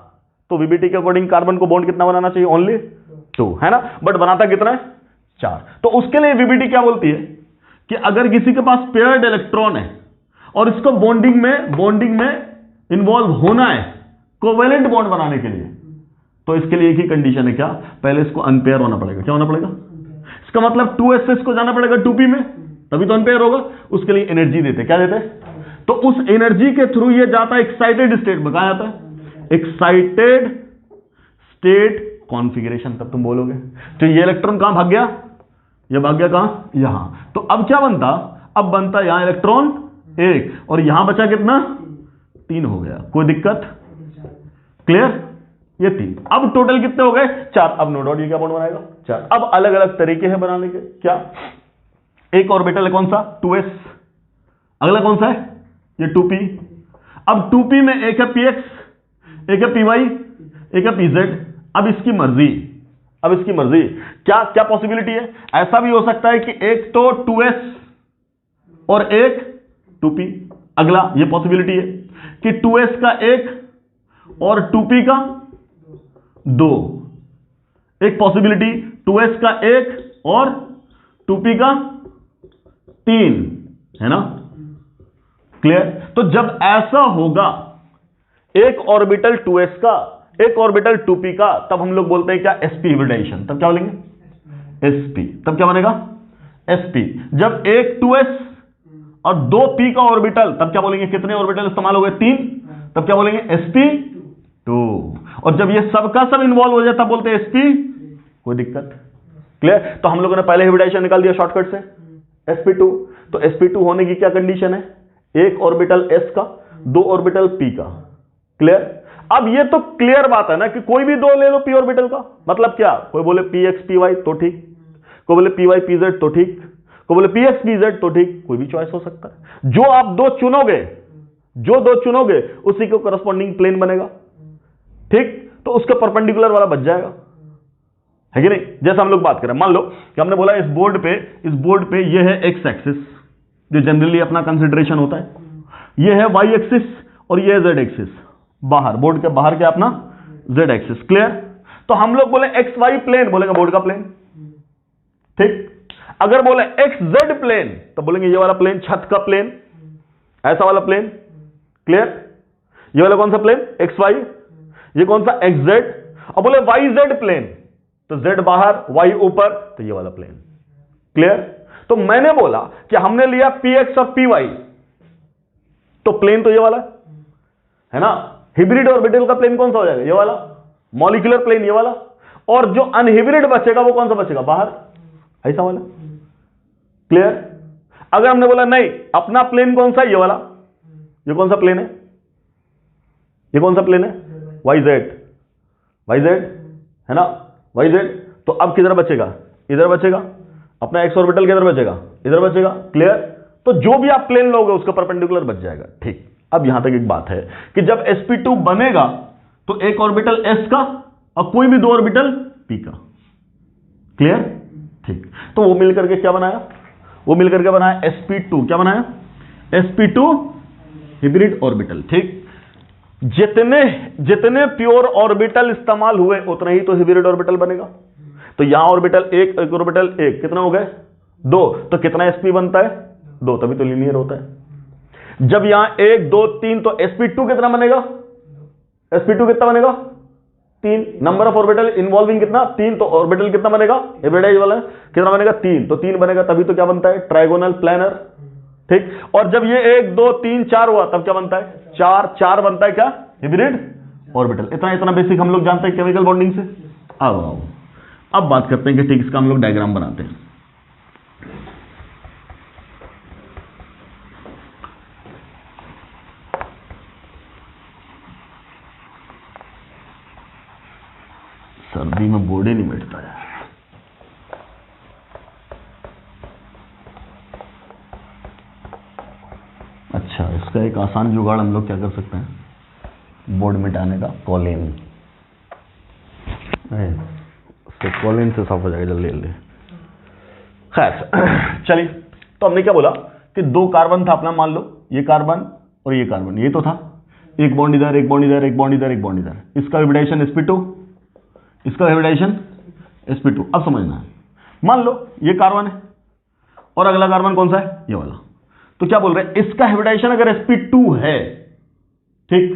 तो वीबीटी के अकॉर्डिंग कार्बन को बॉन्ड कितना बनाना चाहिए, ओनली 2, है ना। बट बनाता कितना है, 4। तो उसके लिए वीबीटी क्या बोलती है कि अगर किसी के पास पेयर्ड इलेक्ट्रॉन है और इसको बॉन्डिंग में इन्वॉल्व होना है कोवेलेंट बॉन्ड बनाने के लिए, तो इसके लिए एक ही कंडीशन है, क्या, पहले इसको अनपेयर होना पड़ेगा। क्या होना पड़ेगा, इसका मतलब 2s को जाना पड़ेगा 2p में, तभी तो अनपेयर होगा। उसके लिए एनर्जी देते, क्या देते, तो उस एनर्जी के थ्रू ये जाता है एक्साइटेड स्टेट में, कहां जाता है, एक्साइटेड स्टेट कॉन्फ़िगरेशन। तब तुम बोलोगे तो ये इलेक्ट्रॉन कहां भाग गया, ये भाग गया कहां, यहां। तो अब क्या बनता, अब बनता यहां इलेक्ट्रॉन 1 और यहां बचा कितना, 3 हो गया, कोई दिक्कत। क्लियर, ये 3। अब टोटल कितने हो गए, 4। अब नो डाउट ये क्या बॉन्ड बनाएगा, 4। अब अलग अलग तरीके हैं बनाने के, क्या, एक ऑर्बिटल है कौन सा 2s, अगला कौन सा है ये 2p। अब 2p में एक है px, एक है py, एक है pz। अब इसकी मर्जी, क्या क्या पॉसिबिलिटी है? ऐसा भी हो सकता है कि एक तो 2s और एक 2p। अगला ये पॉसिबिलिटी है कि 2s का एक और 2p का 2। एक पॉसिबिलिटी 2s का एक और 2p का 3, है ना? क्लियर? तो जब ऐसा होगा एक ऑर्बिटल 2s का, एक ऑर्बिटल 2p का, तब हम लोग बोलते हैं क्या sp हिब्रिडाइजेशन। तब क्या बोलेंगे sp। तब क्या बनेगा sp। जब एक 2s और 2p का ऑर्बिटल, तब क्या बोलेंगे कितने ऑर्बिटल इस्तेमाल हो गए 3, तब क्या बोलेंगे sp2। और जब ये सबका सब इन्वॉल्व हो जाए तब बोलते हैं sp। कोई दिक्कत? क्लियर? तो हम लोगों ने पहले हिब्रिडाइजेशन निकाल दिया शॉर्टकट से sp2। तो sp2 होने की क्या कंडीशन है? एक ऑर्बिटल s का, 2 ऑर्बिटल p का। क्लियर? अब ये तो क्लियर बात है ना कि कोई भी 2 ले लो p ऑर्बिटल का। मतलब क्या? कोई बोले px py तो ठीक, कोई बोले py pz तो ठीक, कोई बोले px pz तो ठीक, कोई भी चॉइस हो सकता है। जो आप 2 चुनोगे, जो 2 चुनोगे उसी को करस्पॉन्डिंग प्लेन बनेगा। ठीक? तो उसका परपेंडिकुलर वाला बच जाएगा, है कि नहीं? जैसा हम लोग बात करें, मान लो कि हमने बोला इस बोर्ड पे ये है एक्स एक्सिस, जो जनरली अपना कंसिडरेशन होता है। ये है वाई एक्सिस और ये है जेड एक्सिस। बाहर, बोर्ड के बाहर क्या अपना जेड एक्सिस। क्लियर? तो हम लोग बोले एक्स वाई प्लेन, बोलेंगे बोर्ड का प्लेन। ठीक? अगर बोले एक्स जेड प्लेन तो बोलेंगे ये वाला प्लेन, छत का प्लेन, ऐसा वाला प्लेन। क्लियर? ये वाला कौन सा प्लेन एक्स वाई, ये कौन सा एक्स जेड। और बोले वाई जेड प्लेन तो जेड बाहर वाई ऊपर, तो ये वाला प्लेन। क्लियर? तो मैंने बोला कि हमने लिया पी एक्स और पी वाई, तो प्लेन तो ये वाला है ना। हिब्रिड ऑर्बिटल का प्लेन कौन सा हो जाएगा? ये वाला। मॉलिक्यूलर प्लेन ये वाला। और जो अनहिब्रिड बचेगा वो कौन सा बचेगा? बाहर, ऐसा वाला। क्लियर? अगर हमने बोला नहीं अपना प्लेन कौन सा है? ये वाला। ये कौन सा प्लेन है? ये कौन सा प्लेन है? वाई जेड, वाई जेड है ना, वाई जेड। तो अब किधर बचेगा? इधर बचेगा। अपना एक्स ऑर्बिटल किधर बचेगा? इधर बचेगा। क्लियर? तो जो भी आप प्लेन लोगे उसका परपेंडिकुलर बच जाएगा। ठीक। अब यहां तक एक बात है कि जब sp2 बनेगा तो एक ऑर्बिटल s का और कोई भी 2 ऑर्बिटल p का। क्लियर? ठीक। तो वो मिलकर के क्या बनाया? वो मिलकर के बनाया sp2। क्या बनाया? sp2 hybrid orbital. ठीक। जितने प्योर ऑर्बिटल इस्तेमाल हुए उतना ही तो हिब्रिड ऑर्बिटल बनेगा। तो यहां ऑर्बिटल एक ऑर्बिटल एक, कितना हो गए? 2। तो कितना sp बनता है? 2, तभी तो लीनियर होता है। जब यहां 1 2 3 तो sp2 कितना बनेगा? sp2 कितना बनेगा? 3। नंबर ऑफ ऑर्बिटल इन्वॉल्विंग कितना? 3। तो ऑर्बिटल कितना बनेगा? हिब्रिडाइज वाला कितना बनेगा? 3। तो 3 बनेगा, तभी तो क्या बनता है? Trigonal planar. ठीक। और जब ये 1 2 3 4 हुआ तब क्या बनता है? 4 बनता है क्या? Hybrid orbital. इतना बेसिक हम लोग जानते हैं केमिकल बॉन्डिंग से। अब बात करते हैं कि ठीक इसका हम लोग डायग्राम बनाते हैं। सर्दी में बोर्ड ही नहीं बैठता है। अच्छा, इसका एक आसान जुगाड़ हम लोग क्या कर सकते हैं बोर्ड मिटाने का? कॉलिन। उससे कॉलिन से साफ हो जाएगा जल्दी जल्दी। खैर चलिए, तो हमने क्या बोला कि 2 कार्बन था अपना, मान लो ये कार्बन और ये कार्बन, ये तो था। एक बॉन्ड इधर, एक बॉन्ड इधर, एक बॉन्ड इधर, एक बॉन्ड इधर। इसका हिब्रिडाइजेशन sp2, इसका हिब्रिडाइजेशन sp2। अब समझना है, मान लो ये कार्बन है और अगला कार्बन कौन सा है? ये वाला। तो क्या बोल रहे हैं? इसका हिब्रिडाइजेशन अगर sp2 है, ठीक,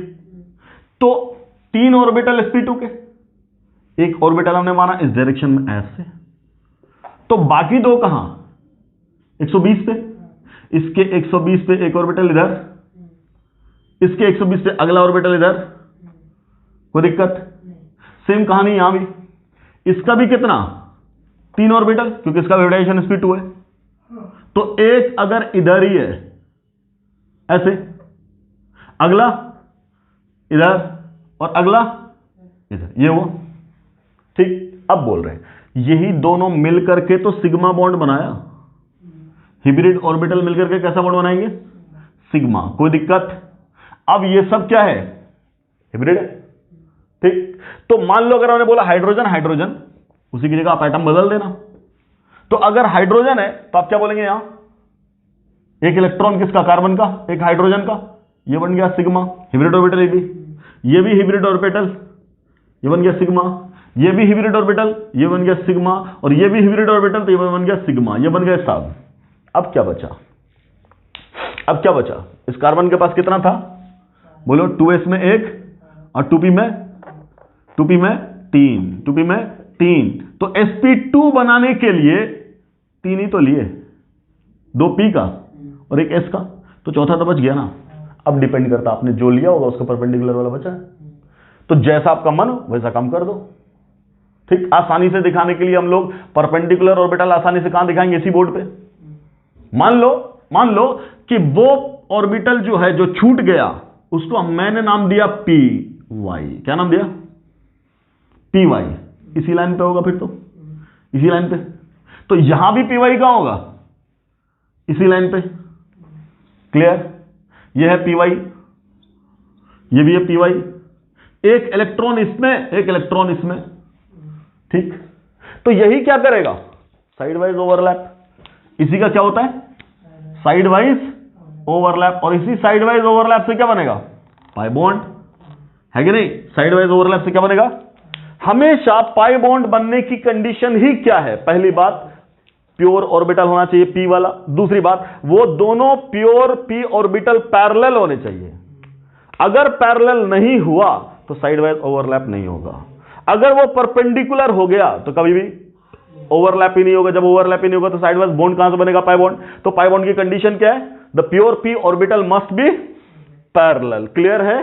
तो 3 ऑर्बिटल sp2 के, एक ऑर्बिटल हमने माना इस डायरेक्शन में ऐसे, तो बाकी 2 कहां? 120 पे। इसके 120 पे एक ऑर्बिटल इधर, इसके 120 पे अगला ऑर्बिटल इधर। कोई दिक्कत? सेम कहानी यहां भी। इसका भी कितना? 3 ऑर्बिटल, क्योंकि इसका हिब्रिडाइजेशन sp2 है। तो एक अगर इधर ही है ऐसे, अगला इधर और अगला इधर, ये वो। ठीक। अब बोल रहे हैं यही दोनों मिलकर के तो सिग्मा बॉन्ड बनाया। हिब्रिड ऑर्बिटल मिलकर के कैसा बॉन्ड बनाएंगे? सिग्मा। कोई दिक्कत? अब ये सब क्या है? हिब्रिड है। ठीक, तो मान लो अगर हमने बोला हाइड्रोजन हाइड्रोजन, उसी की जगह आप एटम बदल देना। तो अगर हाइड्रोजन है तो आप क्या बोलेंगे? यहां एक इलेक्ट्रॉन किसका? कार्बन का, एक हाइड्रोजन का, ये बन गया सिग्मा, हिब्रिड ऑर्बिटल। ये भी हिब्रिड ऑर्बिटल, ये बन गया सिग्मा। ये भी हिब्रिड ऑर्बिटल, ये बन गया सिग्मा। और ये भी हिब्रिड ऑर्बिटल, तो ये बन गया सिग्मा। ये बन गया साहब। अब क्या बचा? अब क्या बचा? इस कार्बन के पास कितना था? बोलो 2s में 1 और 2p में 3, 2p में 3। तो sp2 बनाने के लिए 3 ही तो लिए, 2 p का और 1 s का, तो चौथा तो बच गया ना। अब डिपेंड करता आपने जो लिया होगा उसका परपेंडिकुलर वाला बचा है। तो जैसा आपका मन हो वैसा काम कर दो। ठीक, आसानी से दिखाने के लिए हम लोग परपेंडिकुलर ऑर्बिटल आसानी से कहां दिखाएंगे? इसी बोर्ड पे। मान लो कि वो ऑर्बिटल जो है जो छूट गया उसको मैंने नाम दिया पी वाई। क्या नाम दिया? P Y. इसी लाइन पे होगा फिर तो, इसी लाइन पे। तो यहां भी पी वाई कहां होगा? इसी लाइन पे। क्लियर? ये है पी वाई, ये भी है पी वाई। एक इलेक्ट्रॉन इसमें, एक इलेक्ट्रॉन इसमें। ठीक, तो यही क्या करेगा? Side wise overlap. इसी का क्या होता है? Side wise overlap. और इसी साइड वाइज ओवरलैप से क्या बनेगा? पाई बॉन्ड, है कि नहीं? साइड वाइज ओवरलैप से क्या बनेगा? हमेशा पाई बॉन्ड बनने की कंडीशन ही क्या है? पहली बात, प्योर ऑर्बिटल होना चाहिए पी वाला। दूसरी बात, वो दोनों प्योर पी ऑर्बिटल पैरेलल होने चाहिए। अगर पैरेलल नहीं हुआ तो साइड वाइज ओवरलैप नहीं होगा। अगर वो परपेंडिकुलर हो गया तो कभी भी ओवरलैप ही नहीं होगा। जब ओवरलैप ही नहीं होगा तो साइड वाइज बॉन्ड कहां से बनेगा? Pi bond. तो पाई बॉन्ड की कंडीशन क्या है? The pure P orbital must be parallel. Clear है?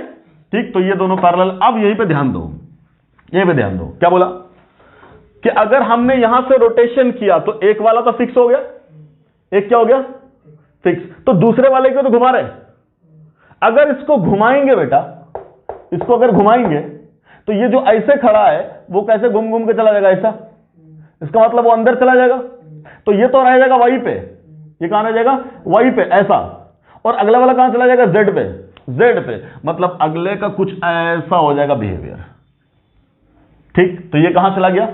ठीक, तो ये दोनों पैरेलल। अब यहीं पे ध्यान दो, यहीं पे ध्यान दो। क्या बोला? कि अगर हमने यहां से रोटेशन किया तो एक वाला तो फिक्स हो गया, एक क्या हो गया? फिक्स। तो दूसरे वाले को तो घुमा रहे। अगर इसको घुमाएंगे बेटा, इसको अगर घुमाएंगे तो ये जो ऐसे खड़ा है वो कैसे घूम घूम के चला जाएगा? ऐसा। इसका मतलब वो अंदर चला जाएगा। तो ये तो रह जाएगा वाई पे, ये कहां रह जाएगा? वाई पे, ऐसा। और अगला वाला कहां चला जाएगा? जेड पे, जेड पे। मतलब अगले का कुछ ऐसा हो जाएगा बिहेवियर। ठीक, तो ये कहां चला गया?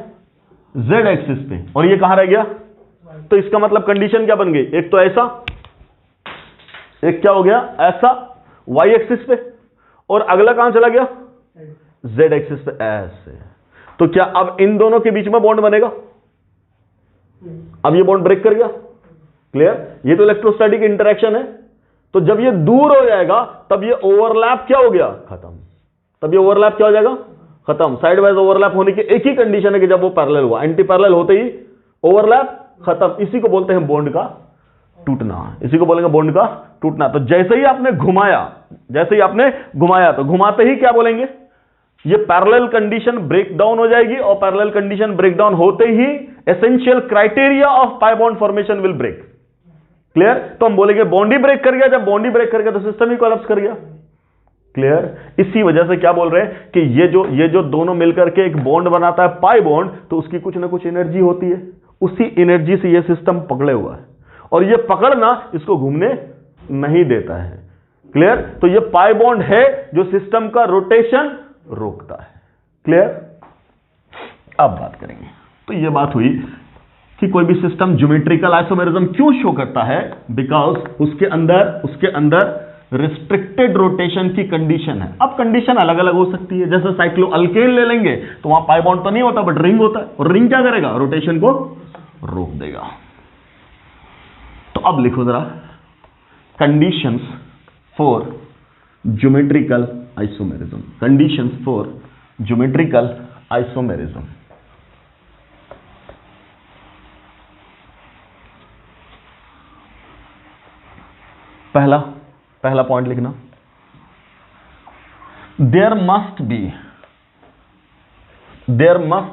जेड एक्सिस पे। और ये कहां रह गया? तो इसका मतलब कंडीशन क्या बन गई? एक तो ऐसा, एक क्या हो गया? ऐसा, वाई एक्सिस पे। और अगला कहां चला गया? जेड एक्सिस पे, ऐसे। तो क्या अब इन दोनों के बीच में बॉन्ड बनेगा? अब ये बॉन्ड ब्रेक कर गया। क्लियर? ये तो इलेक्ट्रोस्टैटिक इंटरेक्शन है। तो जब ये दूर हो जाएगा तब ये ओवरलैप क्या हो गया? खत्म। तब ये ओवरलैप क्या हो जाएगा? खत्म। साइड वाइज ओवरलैप होने की एक ही कंडीशन है कि जब वो पैरेलल हुआ। एंटी पैरेलल होते ही ओवरलैप खत्म। इसी को बोलते हैं बॉन्ड का टूटना। इसी को बोलेंगे बॉन्ड का टूटना। तो जैसे ही आपने घुमाया, जैसे ही आपने घुमाया, तो घुमाते ही क्या बोलेंगे? ये पैरेलल कंडीशन ब्रेक डाउन हो जाएगी। और पैरेलल कंडीशन ब्रेक डाउन होते ही essential criteria of pi bond formation will break. Clear? तो हम बोलेंगे बॉन्ड ही ब्रेक कर गया। जब बॉन्ड ही ब्रेक कर गया तो सिस्टम ही कोलैप्स कर गया। क्लियर? इसी वजह से क्या बोल रहे हैं कि ये जो दोनों मिलकर के एक बॉन्ड बनाता है पाई बॉन्ड, तो उसकी कुछ ना कुछ एनर्जी होती है। उसी एनर्जी से ये सिस्टम पकड़े हुआ है और ये पकड़ना इसको घूमने नहीं देता है। क्लियर? तो ये पाई बॉन्ड है जो सिस्टम का रोटेशन रोकता है। क्लियर? अब बात करेंगे। तो ये बात हुई कि कोई भी सिस्टम ज्योमेट्रिकल आइसोमेरिज्म क्यों शो करता है? बिकॉज उसके अंदर रिस्ट्रिक्टेड रोटेशन की कंडीशन है। अब कंडीशन अलग अलग हो सकती है। जैसे साइक्लोअल्केन ले लेंगे तो वहां पाई बॉन्ड तो नहीं होता बट रिंग होता है। और रिंग क्या करेगा? रोटेशन को रोक देगा। तो अब लिखो जरा, conditions for geometrical isomerism. Conditions for geometrical isomerism. पहला पॉइंट लिखना, there must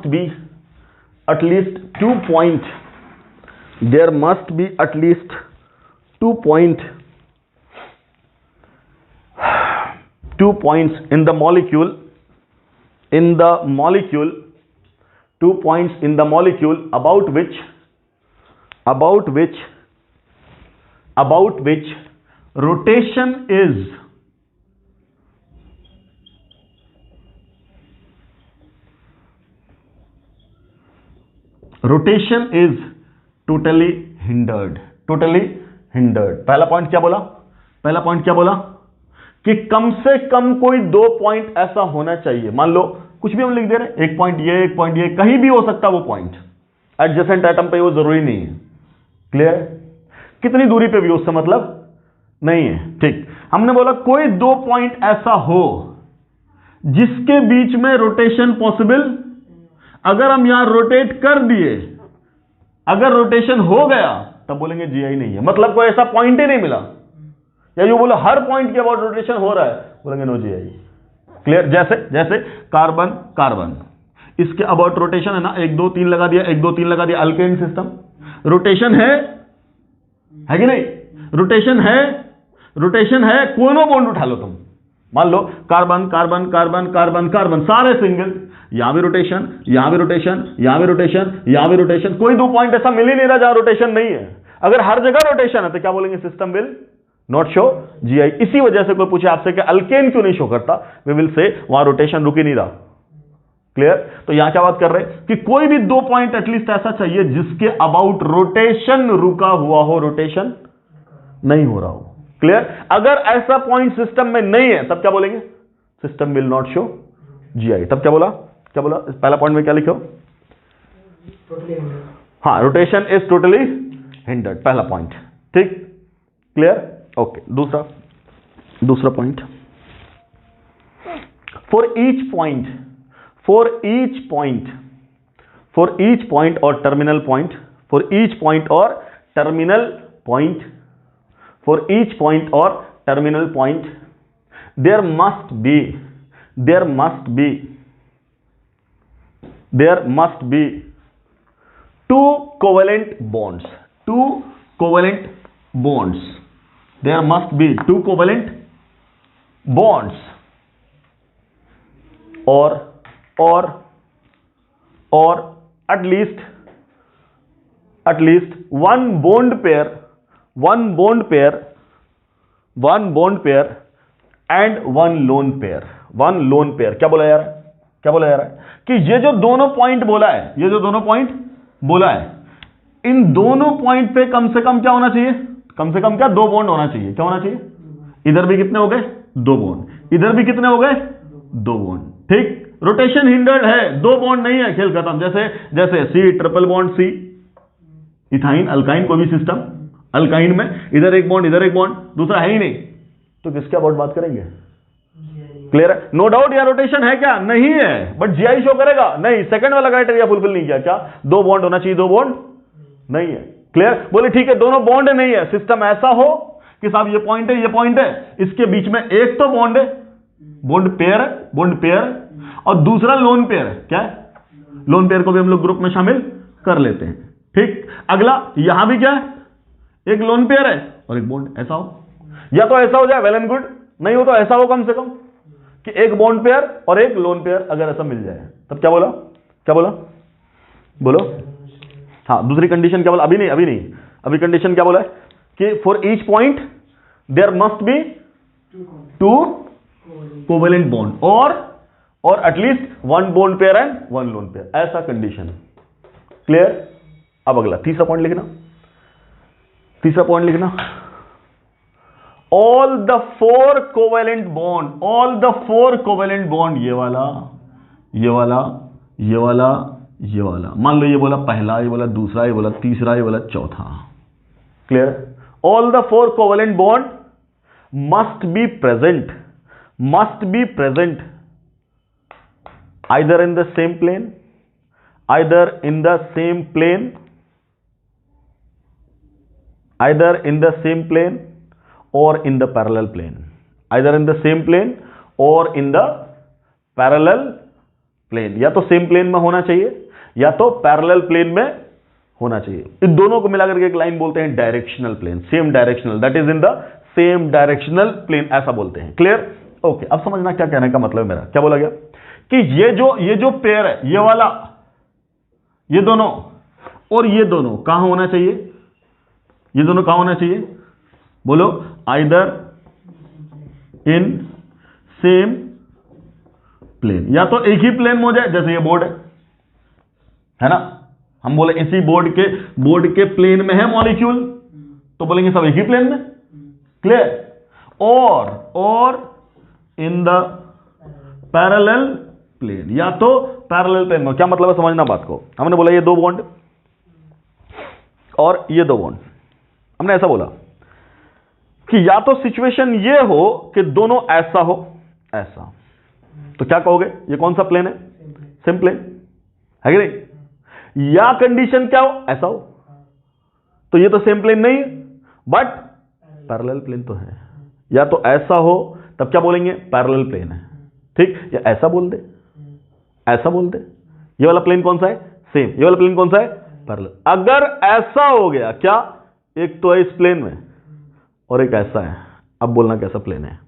be at least 2 point, there must be at least 2 points in the molecule, 2 points in the molecule about which about which rotation is totally hindered. पहला point क्या बोला? कि कम से कम कोई 2 point ऐसा होना चाहिए। मान लो कुछ भी हम लिख दे रहे हैं, एक पॉइंट ये, कहीं भी हो सकता वो पॉइंट, एडजेसेंट एटम पे वो जरूरी नहीं है। क्लियर? कितनी दूरी पे भी उससे मतलब नहीं है। ठीक, हमने बोला कोई 2 पॉइंट ऐसा हो जिसके बीच में रोटेशन पॉसिबल, अगर हम यहां रोटेट कर दिए, अगर रोटेशन हो गया तब बोलेंगे जीआई नहीं है, मतलब कोई ऐसा पॉइंट ही नहीं मिला। या जो बोलो हर पॉइंट के अबाउट रोटेशन हो रहा है, बोलेंगे नो जीआई। क्लियर? जैसे कार्बन इसके अबाउट रोटेशन है ना, 1 2 3 लगा दिया, 1 2 3 लगा दिया, अल्केन सिस्टम रोटेशन है कि नहीं? रोटेशन है, कोनो बॉन्ड उठा लो तुम, मान लो कार्बन सारे सिंगल, यहां भी रोटेशन, यहां भी रोटेशन, यहां भी रोटेशन, यहां भी रोटेशन, कोई 2 पॉइंट ऐसा मिल ही नहीं रहा जहां रोटेशन नहीं है। अगर हर जगह रोटेशन है तो क्या बोलेंगे? System will not show GI. इसी वजह से कोई पूछे आपसे कि अल्केन क्यों नहीं शो करता, वी विल से वहां रोटेशन रुक ही नहीं रहा। क्लियर? तो यहां क्या बात कर रहे हैं कि कोई भी 2 पॉइंट एटलीस्ट ऐसा चाहिए जिसके अबाउट रोटेशन रुका हुआ हो, रोटेशन नहीं हो रहा हो। क्लियर? अगर ऐसा पॉइंट सिस्टम में नहीं है तब क्या बोलेंगे? System will not show GI. तब क्या बोला? पहला पॉइंट में क्या लिखो? हाँ, रोटेशन इज टोटली हिंडर्ड, पहला पॉइंट। ठीक, क्लियर? ओके, दूसरा पॉइंट, फॉर ईच पॉइंट और terminal point, there must be 2 covalent bonds. There must be 2 covalent bonds or at least one bond pair and one lone pair। क्या बोला जा रहा है कि ये जो दोनों पॉइंट बोला है, इन दोनों पॉइंट पे कम से कम क्या होना चाहिए? कम से कम क्या? 2 बॉन्ड होना चाहिए। क्या होना चाहिए? इधर भी कितने हो गए? 2 बॉन्ड, इधर भी कितने हो गए? 2 बॉन्ड। ठीक, रोटेशन हिंडर्ड है, 2 बॉन्ड नहीं है, खेल खत्म। जैसे सी ट्रिपल बॉन्ड, सी इथाइन अल्काइन, कोई भी सिस्टम अल्काइन में इधर एक बॉन्ड, इधर एक बॉन्ड, दूसरा है ही नहीं, तो किसके अबाउट बात करेंगे? क्लियर है? नो डाउट यहां रोटेशन है क्या? नहीं है, बट जीआई शो करेगा? नहीं, सेकंड वाला क्राइटेरिया फुलफिल नहीं किया। क्या? 2 बॉन्ड होना चाहिए, 2 बॉन्ड नहीं है। क्लियर? बोले ठीक है, दोनों बॉन्ड नहीं है, सिस्टम ऐसा हो कि साहब ये पॉइंट है, इसके बीच में एक तो बॉन्ड है, बॉन्ड पेयर, और दूसरा लोन पेयर है। क्या है? लोन पेयर को भी हम लोग ग्रुप में शामिल कर लेते हैं। ठीक, अगला यहां भी क्या है? एक लोन पेयर है और एक बॉन्ड। ऐसा हो, या तो ऐसा हो जाए वेल एंड गुड, नहीं हो तो ऐसा हो कम से कम कि एक बॉन्ड पेयर और एक लोन पेयर, अगर ऐसा मिल जाए तब क्या बोला? बोलो। हाँ, दूसरी कंडीशन क्या बोला? अभी नहीं, अभी कंडीशन क्या बोला है कि for each point there must be 2 covalent bond और at least 1 bond pair and 1 lone pair, ऐसा कंडीशन। क्लियर? अब अगला तीसरा पॉइंट लिखना, all the 4 covalent bond, ये वाला, मान लो ये बोला पहला, ये बोला दूसरा, ये बोला तीसरा, ये बोला चौथा। Clear? all the 4 covalent bond must be present either in the same plane or in the parallel plane, या तो सेम प्लेन में होना चाहिए या तो पैरेलल प्लेन में होना चाहिए। इन दोनों को मिलाकर के एक लाइन बोलते हैं directional plane, same directional, that is in the same directional plane, ऐसा बोलते हैं। क्लियर? ओके, अब समझना क्या कहने का मतलब मेरा। क्या बोला गया कि ये जो पेयर है, ये वाला, ये दोनों और ये दोनों कहां होना चाहिए? ये दोनों कहां होना चाहिए? बोलो, आइदर इन सेम प्लेन, या तो एक ही प्लेन में हो जाए, जैसे ये बोर्ड है ना, हम बोले इसी बोर्ड के प्लेन में है मॉलिक्यूल, तो बोलेंगे सब एक ही प्लेन में, क्लियर। और इन द पैरेलल प्लेन, या तो पैरेलल प्लेन में। क्या मतलब है, समझना बात को। हमने बोला ये दो बॉन्ड और ये दो बॉन्ड, हमने ऐसा बोला कि या तो सिचुएशन ये हो कि दोनों ऐसा हो ऐसा, तो क्या कहोगे, ये कौन सा प्लेन है, सेम प्लेन है कि नहीं। या कंडीशन क्या हो, ऐसा हो, तो ये तो सेम प्लेन नहीं है बट पैरेलल प्लेन तो है। या तो ऐसा हो तब क्या बोलेंगे, पैरेलल प्लेन है, ठीक। या ऐसा बोल दे, ऐसा बोल दे, ये वाला प्लेन कौन सा है, सेम, ये वाला प्लेन कौन सा है, पैरेलल। अगर ऐसा हो गया, क्या, एक तो है इस प्लेन में और एक ऐसा है, अब बोलना कैसा प्लेन है,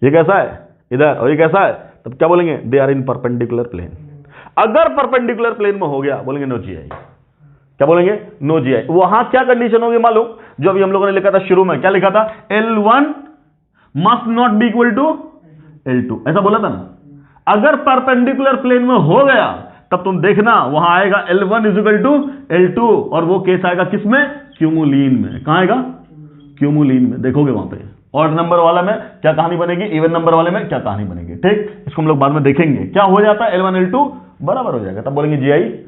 ये कैसा है इधर और ये कैसा है, तब क्या बोलेंगे, they are in perpendicular plane. अगर परपेंडिकुलर प्लेन में हो गया, बोलेंगे नो जीआई। क्या बोलेंगे, नो जीआई। वहां क्या कंडीशन होगी मालूम, जो अभी हम लोगों ने लिखा था शुरू में, क्या लिखा था, L1 must not be equal to L2, ऐसा बोला था ना। अगर परपेंडिकुलर प्लेन में हो गया तब तुम देखना वहां आएगा L1 is equal to L2, और वो केस आएगा किसमें, क्यूमुलीन में। कहां आएगा, क्यूमुलीन में। देखोगे वहां पे ऑड नंबर वाला में क्या कहानी बनेगी, इवन नंबर वाले में क्या कहानी बनेगी, ठीक। इसको हम लोग बाद में देखेंगे। क्या हो जाता है, L1 L2 बराबर हो जाएगा, तब बोलेंगे जीआई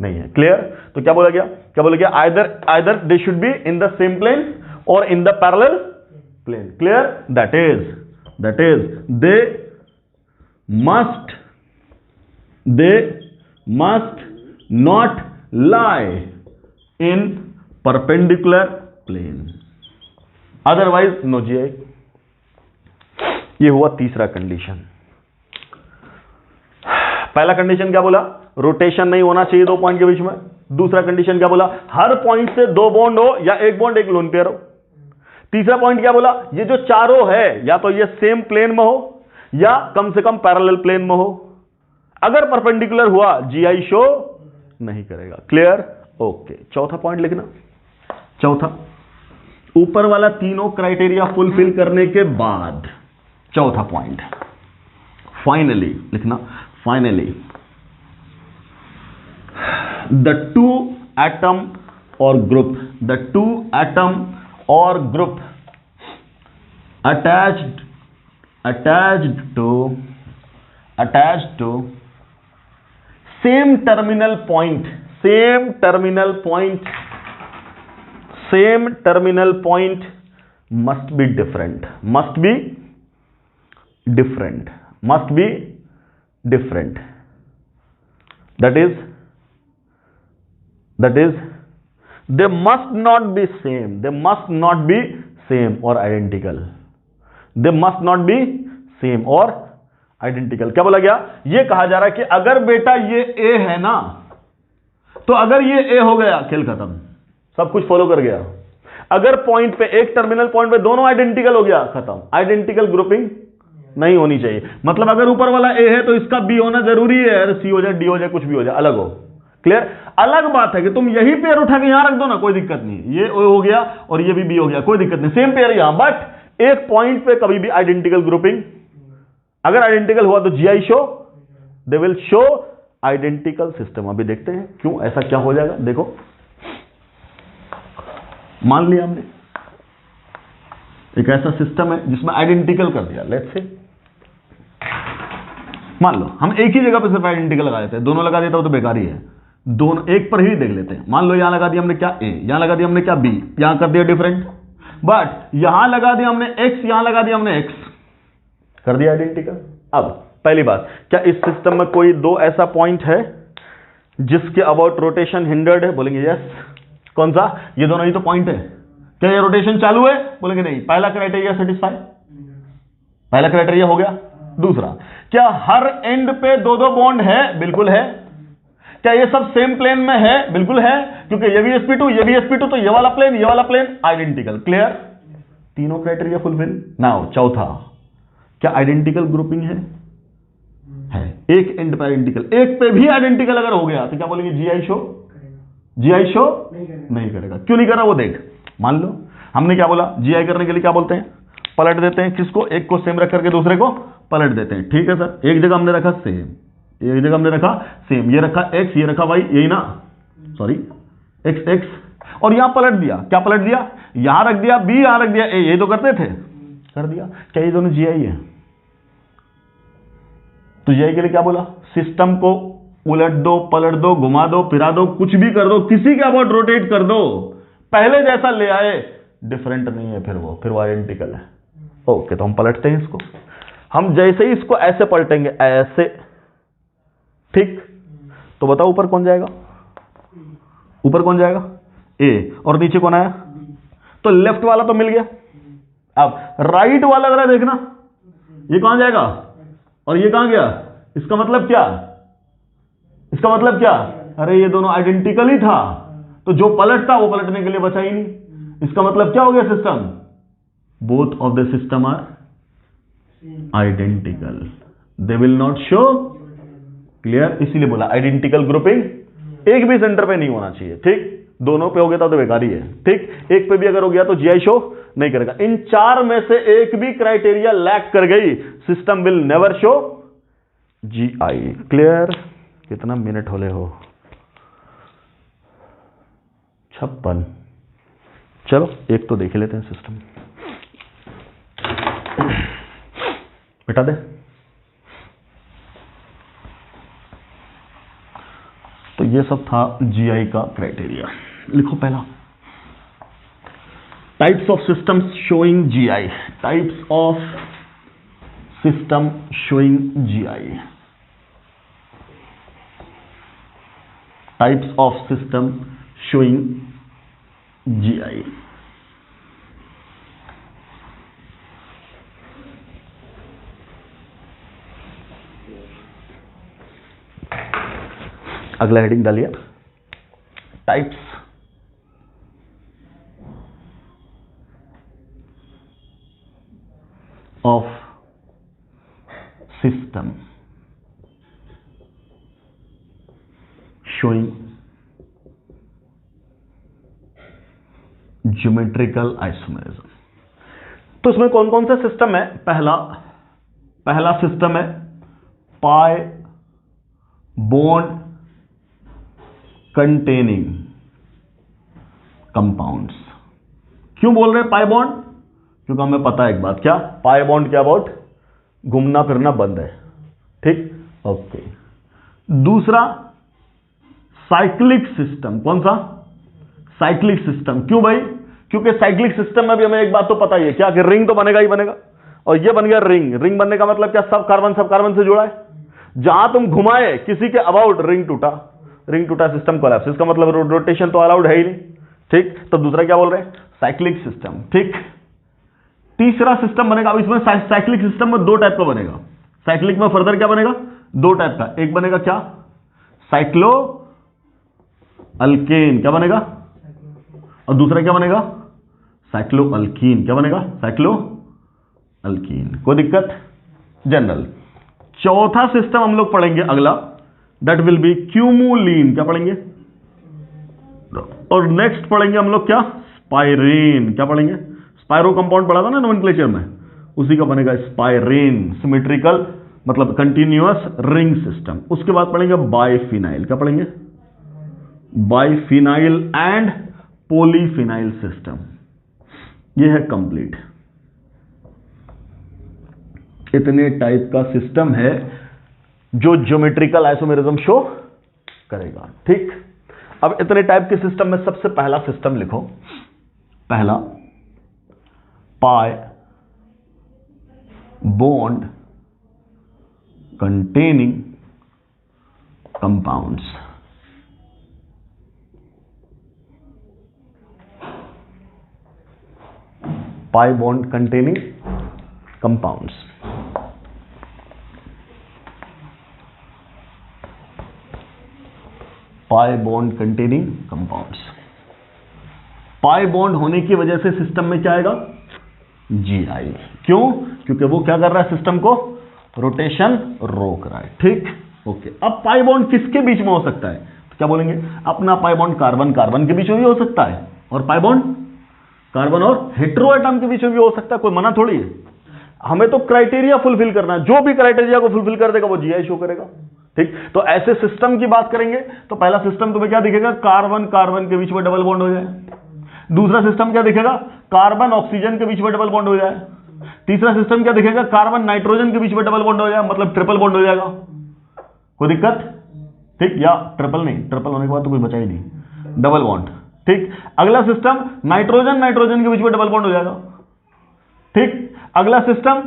नहीं है, क्लियर। तो क्या बोला गया, क्या बोला गया, either they should be in the same plane और in the parallel plane, clear. That is they must not lie in perpendicular plane, otherwise no GI। ये हुआ तीसरा कंडीशन। पहला कंडीशन क्या बोला, रोटेशन नहीं होना चाहिए दो पॉइंट के बीच में। दूसरा कंडीशन क्या बोला, हर पॉइंट से दो बॉन्ड हो या एक बॉन्ड एक लोन पेयर हो। तीसरा पॉइंट क्या बोला, ये जो चारों है या तो ये सेम प्लेन में हो या कम से कम पैरेलल प्लेन में हो। अगर परपेंडिकुलर हुआ जीआई शो नहीं करेगा, क्लियर, ओके। चौथा पॉइंट लिखना, चौथा, ऊपर वाला तीनों क्राइटेरिया फुलफिल करने के बाद चौथा पॉइंट, फाइनली लिखना, फाइनली द टू एटम और ग्रुप, द टू एटम और group attached to same terminal point must be different, that is they must not be same or identical, they must not be same or identical। क्या बोला गया, ये कहा जा रहा है कि अगर बेटा ये A है ना, तो अगर ये A हो गया, खेल खत्म, सब कुछ फॉलो कर गया। अगर पॉइंट पे, एक टर्मिनल पॉइंट पे दोनों आइडेंटिकल हो गया, खत्म, आइडेंटिकल ग्रुपिंग नहीं होनी चाहिए। मतलब अगर ऊपर वाला A है तो इसका B होना जरूरी है, अरे C हो जाए, D हो जाए, कुछ भी हो जाए, अलग हो, क्लियर। अलग बात है कि तुम यही पेयर उठा के यहां रख दो ना, कोई दिक्कत नहीं, ये O हो गया और ये भी B हो गया, कोई दिक्कत नहीं, सेम पेयर यहां, बट एक पॉइंट पे कभी भी आइडेंटिकल ग्रुपिंग। अगर आइडेंटिकल हुआ तो GI show, they will show identical system. अभी देखते हैं क्यों ऐसा क्या हो जाएगा। देखो, मान लिया हमने एक ऐसा सिस्टम है जिसमें आइडेंटिकल कर दिया, लेट्स से मान लो हम एक ही जगह पे सिर्फ आइडेंटिकल लगा देते हैं, दोनों लगा देता हो तो बेकार ही है, दोनों एक पर ही देख लेते हैं। मान लो यहां लगा दिया हमने क्या A, यहां लगा दिया हमने क्या B, यहां कर दिया डिफरेंट, बट यहां लगा दिया हमने X, यहां लगा दिया हमने X, कर दिया आइडेंटिकल। अब पहली बात, क्या इस सिस्टम में कोई दो ऐसा पॉइंट है जिसके अबाउट रोटेशन हिंडर्ड है, बोलेंगे यस। कौन सा, ये दोनों ही तो पॉइंट है। क्या ये रोटेशन चालू है, बोलेंगे नहीं, पहला क्राइटेरिया सेटिस्फाई, पहला क्राइटेरिया हो गया। दूसरा, क्या हर एंड पे दो दो बॉन्ड है, बिल्कुल है। क्या ये सब सेम प्लेन में है, बिल्कुल है, क्योंकि ये भी sp2 ये भी sp2, तो ये वाला प्लेन आइडेंटिकल, क्लियर, तीनों क्राइटेरिया फुलफिल। नाउ चौथा, क्या आइडेंटिकल ग्रुपिंग है, एक एंड पे आइडेंटिकल, एक पे भी आइडेंटिकल अगर हो गया तो क्या बोलेंगे, जीआई शो नहीं करेगा। क्यों नहीं कर रहा वो देख। मान लो हमने क्या बोला, जीआई करने के लिए क्या बोलते हैं, पलट देते हैं किसको, एक को सेम रख करके दूसरे को पलट देते हैं। ठीक है सर, एक जगह हमने रखा सेम, एक जगह हमने रखा सेम, ये रखा x, ये रखा y, यही ना, सॉरी x x, और यहां पलट दिया, क्या पलट दिया, यहां रख दिया b, यहां रख दिया a, ये तो करते थे, कर दिया। क्या ये दोनों जीआई है? तो जीआई के लिए क्या बोला, सिस्टम को उलट दो, पलट दो, घुमा दो, फिरा दो, कुछ भी कर दो, किसी के अबाउट रोटेट कर दो, पहले जैसा ले आए, डिफरेंट नहीं है, फिर वो आइडेंटिकल है। ओके, तो हम पलटते हैं इसको, हम जैसे ही इसको ऐसे पलटेंगे, ऐसे, ठीक, तो बताओ ऊपर कौन जाएगा, ऊपर कौन जाएगा, ए, और नीचे कौन आया, तो लेफ्ट वाला तो मिल गया। अब राइट वाला जरा देखना, ये कहां जाएगा और ये कहां गया, इसका मतलब क्या, इसका मतलब क्या, अरे ये दोनों आइडेंटिकल ही था, तो जो पलटता वो पलटने के लिए बचा ही नहीं। इसका मतलब क्या हो गया, system, both of the system are identical, they will not show, clear, इसीलिए बोला आइडेंटिकल ग्रुपिंग एक भी सेंटर पे नहीं होना चाहिए। ठीक, दोनों पे हो गया तो बेकार ही है। ठीक, एक पे भी अगर हो गया तो जीआई शो नहीं करेगा। इन चार में से एक भी क्राइटेरिया लैक कर गई, system will never show GI. Clear, कितना मिनट होले हो, 56। चलो एक तो देख लेते हैं सिस्टम, मिटा दे। तो ये सब था जीआई का क्राइटेरिया। लिखो पहला, types of systems showing GI, types of system showing GI, types of system showing GI. अगला हेडिंग डालिए, types of system showing geometrical isomerism. तो इसमें कौन कौन सा सिस्टम है, पहला सिस्टम है पाई बॉन्ड कंटेनिंग कंपाउंड्स। क्यों बोल रहे हैं पाई बॉन्ड, क्योंकि हमें पता है एक बात, क्या पाई बॉन्ड क्या अबाउट, घूमना फिरना बंद है। ठीक, ओके। दूसरा साइक्लिक सिस्टम, कौन सा, साइक्लिक सिस्टम। क्यों भाई, क्योंकि साइक्लिक सिस्टम में भी हमें एक बात तो पता ही है, क्या कि रिंग तो बनेगा ही बनेगा, और ये बन गया रिंग। रिंग बनने का मतलब क्या, सब कार्बन से जुड़ा है, जहां तुम घुमाए किसी के अबाउट रिंग टूटा, सिस्टम कोलैप्स। इसका मतलब रोटेशन तो अलाउड है ही नहीं। ठीक, तो दूसरा क्या बोल रहे हैं, साइक्लिक सिस्टम। ठीक, तीसरा सिस्टम बनेगा, अब इसमें साइक्लिक सिस्टम में दो टाइप का बनेगा। साइक्लिक में फर्दर क्या बनेगा, दो टाइप का, एक बनेगा क्या, साइक्लो अल्केन, क्या बनेगा, और दूसरा क्या बनेगा, साइक्लो अल्कीन। क्या बनेगा, साइक्लो अल्कीन। कोई दिक्कत, जनरल। चौथा सिस्टम हम लोग पढ़ेंगे अगला, दैट विल बी क्यूमुलीन। क्या पढ़ेंगे, और नेक्स्ट पढ़ेंगे हम लोग क्या, स्पाइरीन। क्या पढ़ेंगे, स्पाइरो कंपाउंड पढ़ा था ना नोमेनक्लेचर में, उसी का बनेगा स्पाइरीन, सिमेट्रिकल मतलब कंटिन्यूअस रिंग सिस्टम। उसके बाद पढ़ेंगे बाइफिनाइल। क्या पढ़ेंगे, बाइफिनाइल एंड पॉलीफिनाइल सिस्टम। यह है कंप्लीट। इतने टाइप का सिस्टम है जो ज्योमेट्रिकल आइसोमेरिज्म शो करेगा। ठीक, अब इतने टाइप के सिस्टम में सबसे पहला सिस्टम लिखो, पहला pi bond containing compounds. Pi bond containing compounds. Pi bond containing compounds. Pi bond होने की वजह से सिस्टम में क्या आएगा, जीआई। क्यों, क्योंकि वो क्या कर रहा है, सिस्टम को रोटेशन रोक रहा है। ठीक, ओके। अब पाई बॉन्ड किसके बीच में हो सकता है, तो क्या बोलेंगे, अपना पाई बॉन्ड कार्बन के बीच में भी हो सकता है, और पाई बॉन्ड कार्बन और हेटेरो एटम के बीच में भी हो सकता है, कोई मना थोड़ी है। हमें तो क्राइटेरिया फुलफिल करना है, जो भी क्राइटेरिया को फुलफिल कर देगा वो जीआई शो करेगा। ठीक, तो ऐसे सिस्टम की बात करेंगे तो पहला सिस्टम तुम्हें क्या दिखेगा, कार्बन कार्बन के बीच में डबल बॉन्ड हो जाए। दूसरा सिस्टम क्या दिखेगा, कार्बन ऑक्सीजन के बीच में डबल बॉन्ड हो जाए। तीसरा सिस्टम क्या दिखेगा, कार्बन नाइट्रोजन के बीच में डबल बॉन्ड हो जाए, मतलब ट्रिपल बॉन्ड हो जाएगा। कोई दिक्कत? ठीक, या ट्रिपल नहीं, ट्रिपल होने के बाद तो कुछ बचा ही नहीं, डबल बॉन्ड। ठीक, अगला सिस्टम नाइट्रोजन नाइट्रोजन के बीच में डबल बॉन्ड हो जाएगा। ठीक, अगला सिस्टम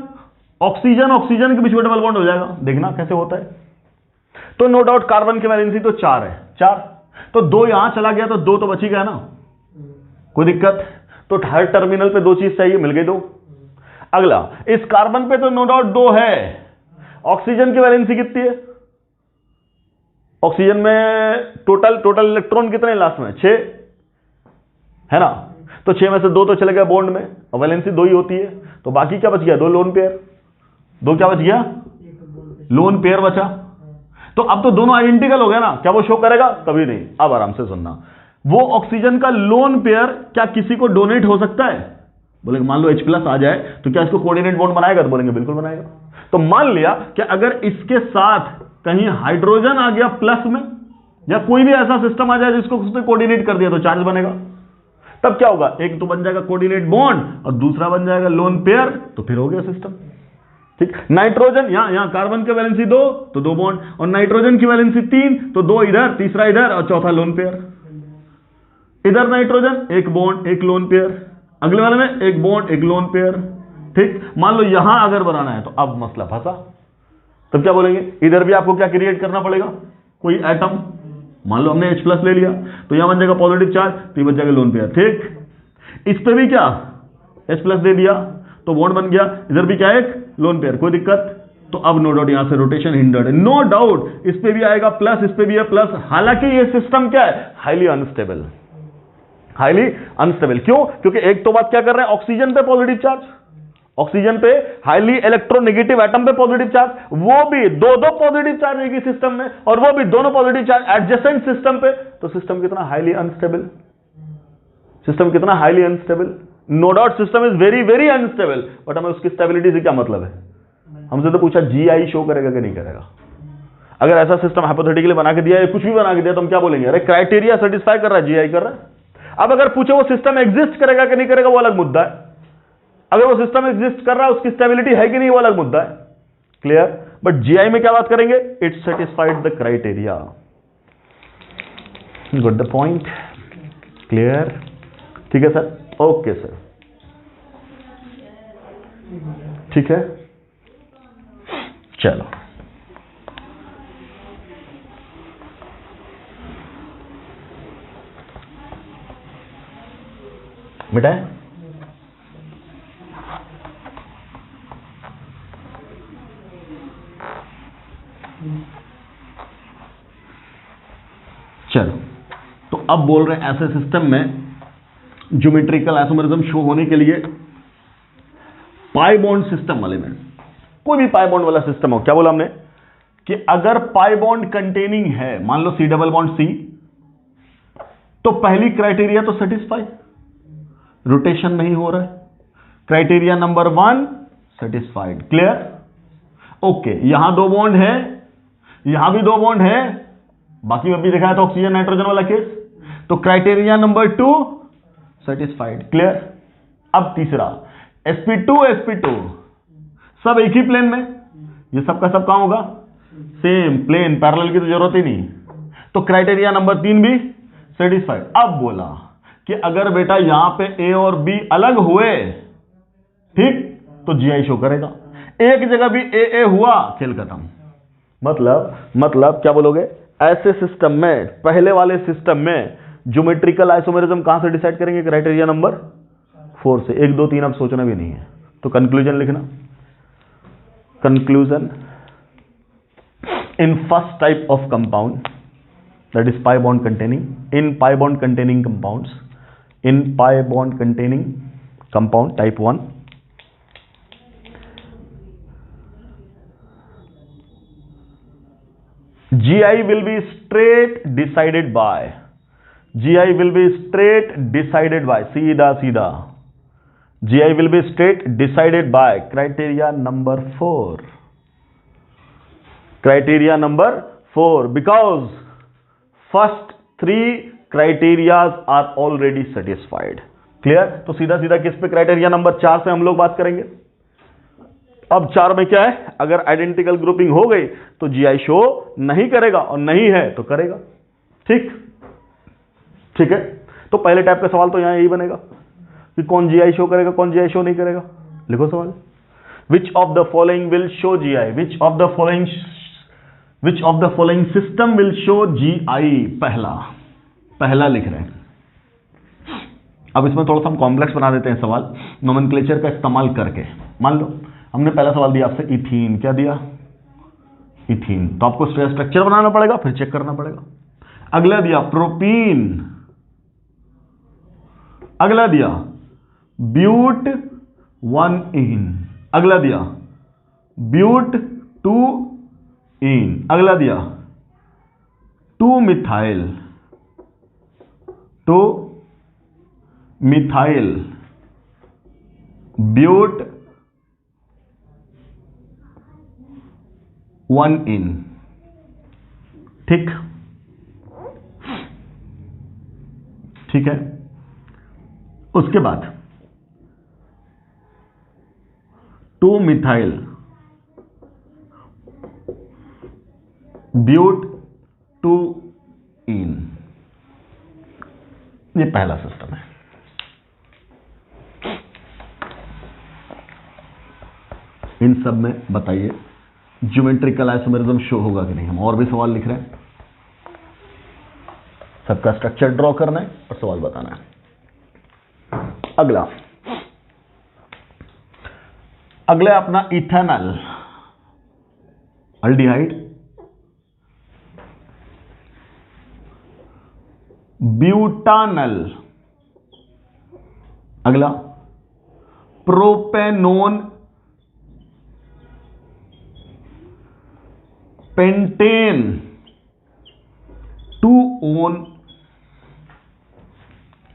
ऑक्सीजन ऑक्सीजन के बीच में डबल बॉन्ड हो जाएगा। देखना कैसे होता है। तो नो डाउट कार्बन की वैलेंसी तो 4 है, 4, तो 2 यहां चला गया तो 2 तो बची गया ना, कोई दिक्कत? तो हर टर्मिनल पे 2 चीज चाहिए, मिल गई 2। अगला, इस कार्बन पे तो नो डाउट 2 है, ऑक्सीजन की वैलेंसी कितनी है? ऑक्सीजन में टोटल इलेक्ट्रॉन कितने लास्ट में? 6 है ना, तो 6 में से 2 तो चले गए बॉन्ड में और वैलेंसी 2 ही होती है, तो बाकी क्या बच गया? 2 लोन पेयर। 2 क्या बच गया? लोन पेयर बचा। तो अब तो दोनों आइडेंटिकल हो गया ना, क्या वो शो करेगा? कभी नहीं। अब आराम से सुनना, वो ऑक्सीजन का लोन पेयर क्या किसी को डोनेट हो सकता है? बोलेंगे मान लो H+ आ जाए तो क्या इसको कोऑर्डिनेट बॉन्ड बनाएगा? तो बोलेंगे बिल्कुल बनाएगा। तो मान लिया कि अगर इसके साथ कहीं हाइड्रोजन आ गया प्लस में, या कोई भी ऐसा सिस्टम आ जाए जिसको उसने कोऑर्डिनेट कर दिया, तो चार्ज बनेगा। तब क्या होगा, एक तो बन जाएगा कोऑर्डिनेट बॉन्ड और दूसरा बन जाएगा लोन पेयर, तो फिर हो गया सिस्टम। ठीक, नाइट्रोजन यहां कार्बन की वैलेंसी 2 तो 2 बॉन्ड, और नाइट्रोजन की वैलेंसी 3 तो 2 इधर, तीसरा इधर और चौथा लोन पेयर। इधर नाइट्रोजन 1 बॉन्ड 1 लोन पेयर, अगले वाले में 1 बॉन्ड 1 लोन पेयर। ठीक, मान लो यहां अगर बनाना है तो अब मसला फंसा, तब क्या बोलेंगे, इधर भी आपको क्या क्रिएट करना पड़ेगा, कोई एटम। मान लो हमने H+ ले लिया तो यहां बन जाएगा पॉजिटिव चार्ज, तो ये बन जाएगा लोन पेयर। ठीक, इस पे भी क्या H+ दे दिया तो बॉन्ड बन गया, इधर भी क्या एक लोन पेयर, कोई दिक्कत? तो अब नो डाउट यहां से रोटेशन हिंडर्ड है, नो डाउट इस पे भी आएगा प्लस, इस पे भी है प्लस। हालांकि ये सिस्टम क्या है, हाईली अनस्टेबल, हाईली अनस्टेबल। क्यों? क्योंकि एक तो बात क्या कर रहे हैं, ऑक्सीजन पे पॉजिटिव चार्ज, ऑक्सीजन पे हाईली इलेक्ट्रोनेगेटिव एटम पे पॉजिटिव चार्ज, वो भी दो पॉजिटिव चार्ज एक ही सिस्टम में, और वो भी दोनों पॉजिटिव चार्ज एडजेसेंट सिस्टम पे। तो सिस्टम कितना हाईली अनस्टेबल, सिस्टम कितना highly unstable. No doubt system is very very unstable, but हमें उसकी स्टेबिलिटी से क्या मतलब है? हमसे तो पूछा जीआई शो करेगा कि नहीं करेगा। अगर ऐसा सिस्टम हाइपोथेटिकली बना के दिया या कुछ भी बना के दिया तो हम क्या बोलेंगे, अरे क्राइटेरिया सेटिस्फाई कर रहा है, जीआई कर रहा है। अब अगर पूछे वो सिस्टम एग्जिस्ट करेगा कि नहीं करेगा, वो अलग मुद्दा है। अगर वो सिस्टम एग्जिस्ट कर रहा है, उसकी स्टेबिलिटी है कि नहीं, वो अलग मुद्दा है। क्लियर? बट जीआई में क्या बात करेंगे, it satisfied the criteria. Good the point, clear? ठीक है सर, ओके सर, ठीक है, चलो। मिटाए? चलो, तो अब बोल रहे हैं ऐसे सिस्टम में ज्योमेट्रिकल आइसोमेरिज्म शो होने के लिए पाई बॉन्ड सिस्टम वाले में, कोई भी पाई बॉन्ड वाला सिस्टम हो, क्या बोला हमने कि अगर पाई बॉन्ड कंटेनिंग है, मान लो C डबल बॉन्ड C, तो पहली क्राइटेरिया तो सेटिस्फाई, रोटेशन नहीं हो रहा है, criteria number 1 satisfied. Clear? Okay, यहां 2 बॉन्ड है, यहां भी 2 बॉन्ड है, बाकी में भी दिखाया था ऑक्सीजन नाइट्रोजन वाला केस, तो क्राइटेरिया नंबर 2 सेटिस्फाइड। क्लियर? अब तीसरा sp2 sp2 सब एक ही प्लेन में, ये सबका सब कहां होगा, सेम प्लेन, पैरेलल की तो जरूरत ही नहीं, तो क्राइटेरिया नंबर 3 भी सेटिस्फाइड। अब बोला कि अगर बेटा यहां पे A और B अलग हुए, ठीक, तो जीआई शो करेगा। एक जगह भी AA हुआ, खेल खत्म। मतलब क्या बोलोगे, ऐसे सिस्टम में, पहले वाले सिस्टम में ज्योमेट्रिकल आइसोमेरिज्म कहां से डिसाइड करेंगे, क्राइटेरिया नंबर 4 से। 1 2 3 अब सोचना भी नहीं है, तो कंक्लूजन लिखना। Conclusion, in first type of compound, that is pi bond containing, in pi bond containing compounds, in pi bond containing compound type 1, GI will be straight decided by, GI will be straight decided by, सीधा सीधा GI will be state decided by criteria number 4. Criteria number 4, because first 3 criterias are already satisfied. Clear? तो सीधा सीधा किस पे, criteria number 4 से हम लोग बात करेंगे। अब 4 में क्या है, अगर आइडेंटिकल ग्रुपिंग हो गई तो GI शो नहीं करेगा, और नहीं है तो करेगा। ठीक है, तो पहले टाइप का सवाल तो यहां यही बनेगा कि कौन GI शो करेगा, कौन GI शो नहीं करेगा। लिखो सवाल, which of the following will show GI, which of the following system will show GI। पहला लिख रहे हैं। अब इसमें थोड़ा सा हम कॉम्प्लेक्स बना देते हैं सवाल, नोमेनक्लेचर का इस्तेमाल करके। मान लो हमने पहला सवाल दिया आपसे इथीन, क्या दिया, इथीन, तो आपको स्ट्रक्चर बनाना पड़ेगा, फिर चेक करना पड़ेगा। अगला दिया प्रोपीन, अगला दिया ब्यूट 1-इन, अगला दिया ब्यूट 2-इन, अगला दिया 2-मिथाइल, ब्यूट 1-इन। ठीक है, उसके बाद 2-मिथाइल ब्यूट 2-इन, ये पहला सिस्टम है। इन सब में बताइए ज्योमेट्रिकल आइसोमेरिज्म शो होगा कि नहीं। हम और भी सवाल लिख रहे हैं, सबका स्ट्रक्चर ड्रॉ करना है और सवाल बताना है। अगला अपना इथेनॉल अल्डिहाइड, ब्यूटानल, अगला प्रोपेनोन, पेंटेन 2-ओन,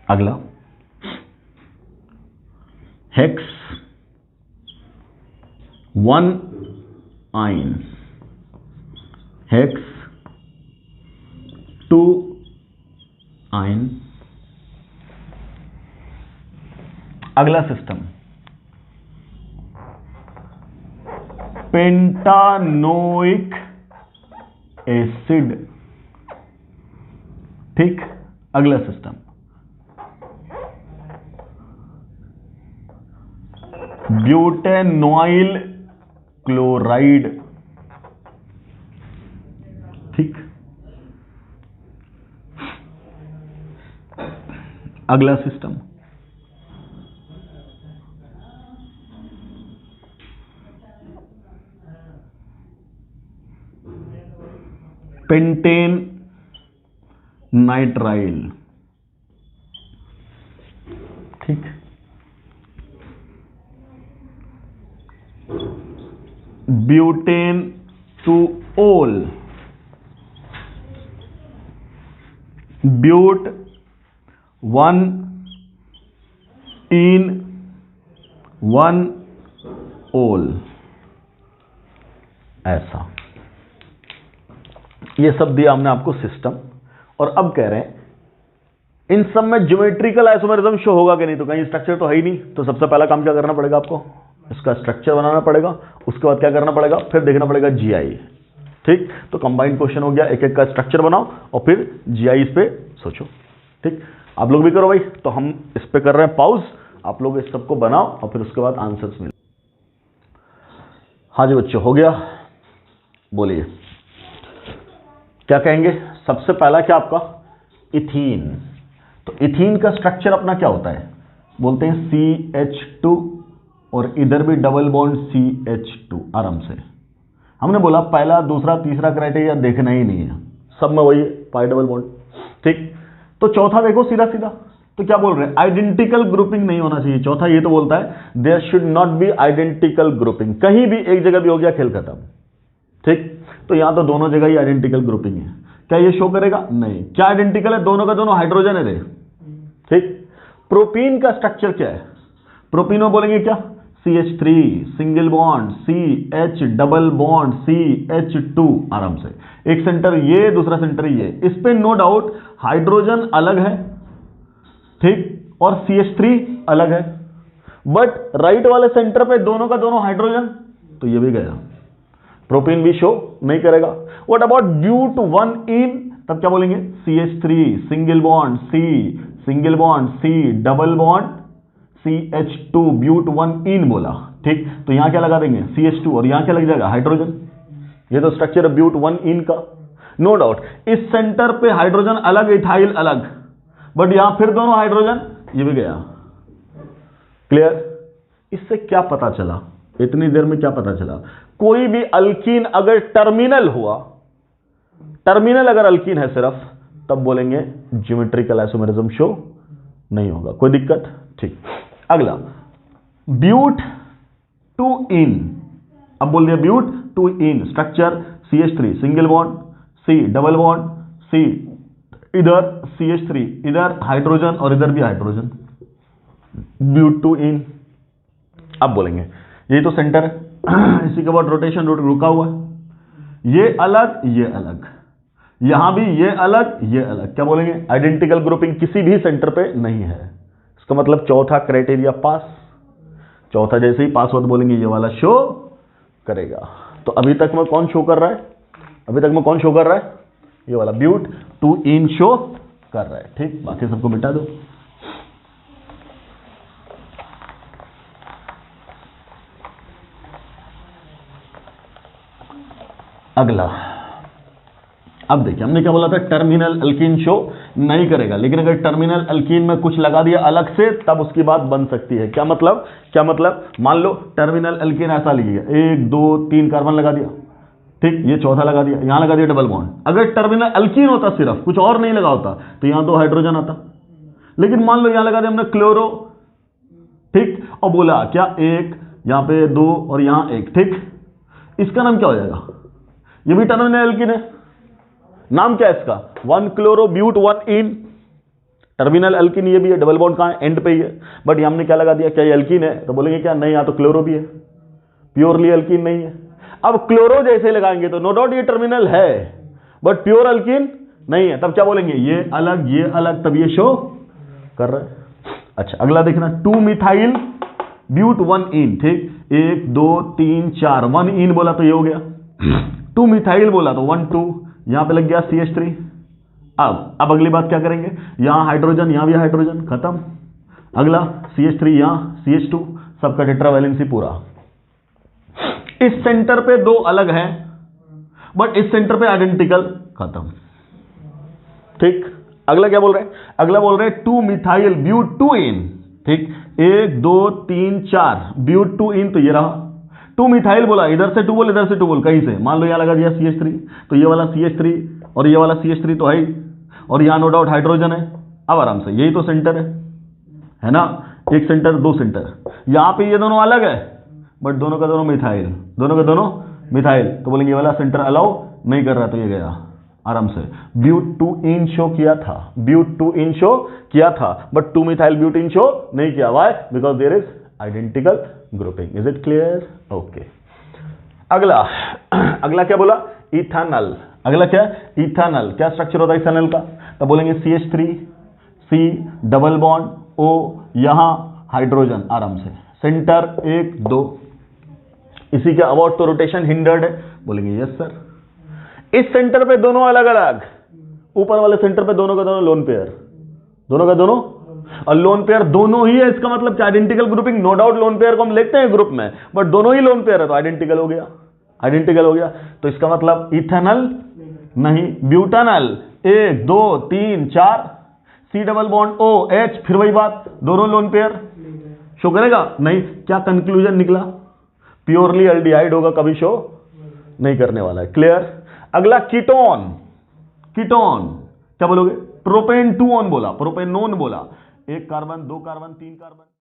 अगला हेक्स 1-आइन, हेक्स 2-आइन। अगला सिस्टम पेंटानोइक एसिड। ठीक, अगला सिस्टम ब्यूटेनॉइल क्लोराइड। ठीक, अगला सिस्टम पेंटेन नाइट्राइल। ठीक, ब्यूटेन 2-ओल, ब्यूट 1-इन 1-ओल। ऐसा ये सब दिया हमने आपको सिस्टम। और अब कह रहे हैं इन सब में ज्योमेट्रिकल आइसोमेरिज्म शो होगा कि नहीं, तो कहीं स्ट्रक्चर तो है ही नहीं। तो सबसे पहला काम क्या करना पड़ेगा, आपको इसका स्ट्रक्चर बनाना पड़ेगा। उसके बाद क्या करना पड़ेगा, फिर देखना पड़ेगा GI। ठीक, तो कंबाइंड क्वेश्चन हो गया, एक एक का स्ट्रक्चर बनाओ और फिर GI इस पे सोचो। ठीक, आप लोग भी करो भाई। तो हम इस पे कर रहे हैं पॉज, आप लोग इस सबको बनाओ और फिर उसके बाद आंसर्स मिले। हाँ जी बच्चों, हो गया, बोलिए क्या कहेंगे। सबसे पहला क्या आपका इथीन। तो इथीन का स्ट्रक्चर अपना क्या होता है, बोलते हैं CH2 और इधर भी डबल बॉन्ड CH2। आराम से हमने बोला पहला दूसरा तीसरा क्राइटेरिया देखना ही नहीं है, सब में वही पाई डबल बॉन्ड। ठीक, तो चौथा देखो सीधा सीधा, तो क्या बोल रहे हैं, आइडेंटिकल ग्रुपिंग नहीं होना चाहिए। चौथा ये तो बोलता है there should not be identical grouping. कहीं भी एक जगह भी हो गया खेल खत्म। ठीक, तो यहां तो दोनों जगह ही आइडेंटिकल ग्रुपिंग है। क्या ये शो करेगा, नहीं। क्या आइडेंटिकल है, दोनों का दोनों हाइड्रोजन है रे। ठीक, प्रोपीन का स्ट्रक्चर क्या है, प्रोपीनो बोलेंगे क्या, CH3 single bond, CH double bond, CH2, आराम से। एक सेंटर ये, दूसरा सेंटर ये, इस पे नो डाउट हाइड्रोजन अलग है, ठीक, और CH3 अलग है, बट राइट वाले सेंटर पे दोनों का दोनों हाइड्रोजन, तो ये भी गया, प्रोपीन भी शो नहीं करेगा। व्हाट अबाउट ब्यूट 1 इन, तब क्या बोलेंगे, CH3 single bond, C single bond, C double bond, CH2 but 1 ene बोला, ठीक, तो यहां क्या लगा देंगे, CH2, और यहां क्या लग जाएगा, हाइड्रोजन। ये तो स्ट्रक्चर है ब्यूट 1 इन का। नो डाउट इस सेंटर पे हाइड्रोजन अलग, इथाइल अलग, बट यहां फिर दोनों हाइड्रोजन, ये भी गया। क्लियर? इससे क्या पता चला, इतनी देर में क्या पता चला, कोई भी अल्कीन अगर टर्मिनल हुआ, टर्मिनल अगर अल्कीन है सिर्फ, तब बोलेंगे ज्योमेट्रिकल आइसोमेरिज्म शो नहीं होगा, कोई दिक्कत, ठीक। अगला ब्यूट 2 इन, अब बोल दिया but 2 ene, structure CH3 single bond, C double bond, C इधर CH3 इधर हाइड्रोजन और इधर भी हाइड्रोजन, ब्यूट 2 इन। अब बोलेंगे ये तो सेंटर है, इसी के बाद रोटेशन रुका हुआ है, ये अलग ये अलग, यहां भी ये अलग ये अलग, क्या बोलेंगे, आइडेंटिकल ग्रुपिंग किसी भी सेंटर पे नहीं है। इसका मतलब चौथा क्राइटेरिया पास, चौथा जैसे ही पास हो तो बोलेंगे ये वाला शो करेगा। तो अभी तक में कौन शो कर रहा है, अभी तक में कौन शो कर रहा है, ये वाला ब्यूट 2 इन शो कर रहा है, ठीक, बाकी सबको मिटा दो। अगला, अब देखिए हमने क्या बोला था, टर्मिनल अल्कीन शो नहीं करेगा, लेकिन अगर टर्मिनल अल्कीन में कुछ लगा दिया अलग से, तब उसकी बात बन सकती है। क्या मतलब, क्या मतलब, मान लो टर्मिनल अल्कीन ऐसा लिखिएगा, 1 2 3 कार्बन लगा दिया, ठीक, ये चौथा लगा दिया, यहां लगा दिया डबल बॉन्ड। अगर टर्मिनल अल्कीन होता, सिर्फ कुछ और नहीं लगा होता, तो यहां 2 हाइड्रोजन आता, लेकिन मान लो यहां लगा दिया हमने क्लोरो, ठीक, और बोला क्या, 1 यहां पे 2 और यहां 1, ठीक, इसका नाम क्या हो जाएगा, ये भी टर्मिनल अल्कीन है, नाम क्या है इसका, 1 chloro but 1 ene, terminal alkene ये भी है, डबल बॉन्ड कहां है, एंड पे ही है, बट हमने क्या लगा दिया, क्या ये अल्कीन है, तो बोलेंगे क्या, नहीं, यहां तो क्लोरो भी है, प्योरली अल्कीन नहीं है। अब क्लोरो जैसे लगाएंगे तो नो डाउट ये टर्मिनल है, बट प्योर अल्कीन नहीं है, तब क्या बोलेंगे, ये अलग, तब ये शो कर रहा है। अच्छा अगला देखना, 2 मिथाइल ब्यूट 1 इन, ठीक, 1 2 3 4, 1 इन बोला तो ये हो गया, 2 मिथाइल बोला तो 1 2, यहां पे लग गया CH3। अब अगली बात क्या करेंगे, यहां हाइड्रोजन, यहां भी हाइड्रोजन, खत्म। अगला CH3 यहां CH2, सबका टेट्रावैलेंसी पूरा। इस सेंटर पे 2 अलग हैं, बट इस सेंटर पे आइडेंटिकल, खत्म, ठीक। अगला क्या बोल रहे हैं, अगला बोल रहे हैं 2 मिथाइल ब्यूट 2 इन, ठीक, 1 2 3 4 ब्यूट 2 इन, तो ये रहा 2 मिथाइल बोला, इधर से 2 बोल, इधर से 2 बोल, कहीं से, मान लो यहां लगा दिया CH3, तो ये वाला CH3 और ये वाला CH3 तो है ही, और यहां नो डाउट हाइड्रोजन है। अब आराम से, यही तो सेंटर है ना, एक सेंटर 2 सेंटर, यहां पे ये दोनों अलग है, बट दोनों का दोनों मिथाइल, दोनों का दोनों मिथाइल, तो बोलेंगे ये वाला सेंटर अलाउ नहीं कर रहा, तो ये गया आराम से। ब्यूट 2 इन शो किया था, ब्यूट 2 इन शो किया था, बट 2 मिथाइल ब्यूटीन शो नहीं किया, why, because there is identical grouping. Is it clear? Okay. अगला क्या बोला, इथेनॉल। अगला क्या, इथेनॉल। क्या स्ट्रक्चर होता है इथेनॉल का, तो बोलेंगे CH3 C double bond O, यहां हाइड्रोजन, आराम से, सेंटर 1 2, इसी के अबाउट तो रोटेशन हिंडर्ड है, बोलेंगे यस सर। इस सेंटर पे दोनों अलग अलग, ऊपर वाले सेंटर पे दोनों का दोनों लोन पेयर, दोनों का दोनों, और लोन पेयर दोनों ही है, इसका मतलब क्या, identical grouping. No doubt lone pair को हम लिखते हैं ग्रुप में, बट दोनों ही लोन पेयर है, तो आइडेंटिकल हो गया, आइडेंटिकल हो गया। तो इसका मतलब इथेनॉल नहीं, butanol, 1 2 3 4, C double bond O H, फिर वही बात, दोनों लोन पेयर, शो करेगा नहीं। क्या कंक्लूजन निकला, प्योरली एल्डिहाइड होगा, कभी शो नहीं करने वाला है। क्लियर? अगला कीटोन। कीटोन क्या बोलोगे, प्रोपेन 2 ऑन बोला, प्रोपेनोन बोला, 1 कार्बन 2 कार्बन 3 कार्बन।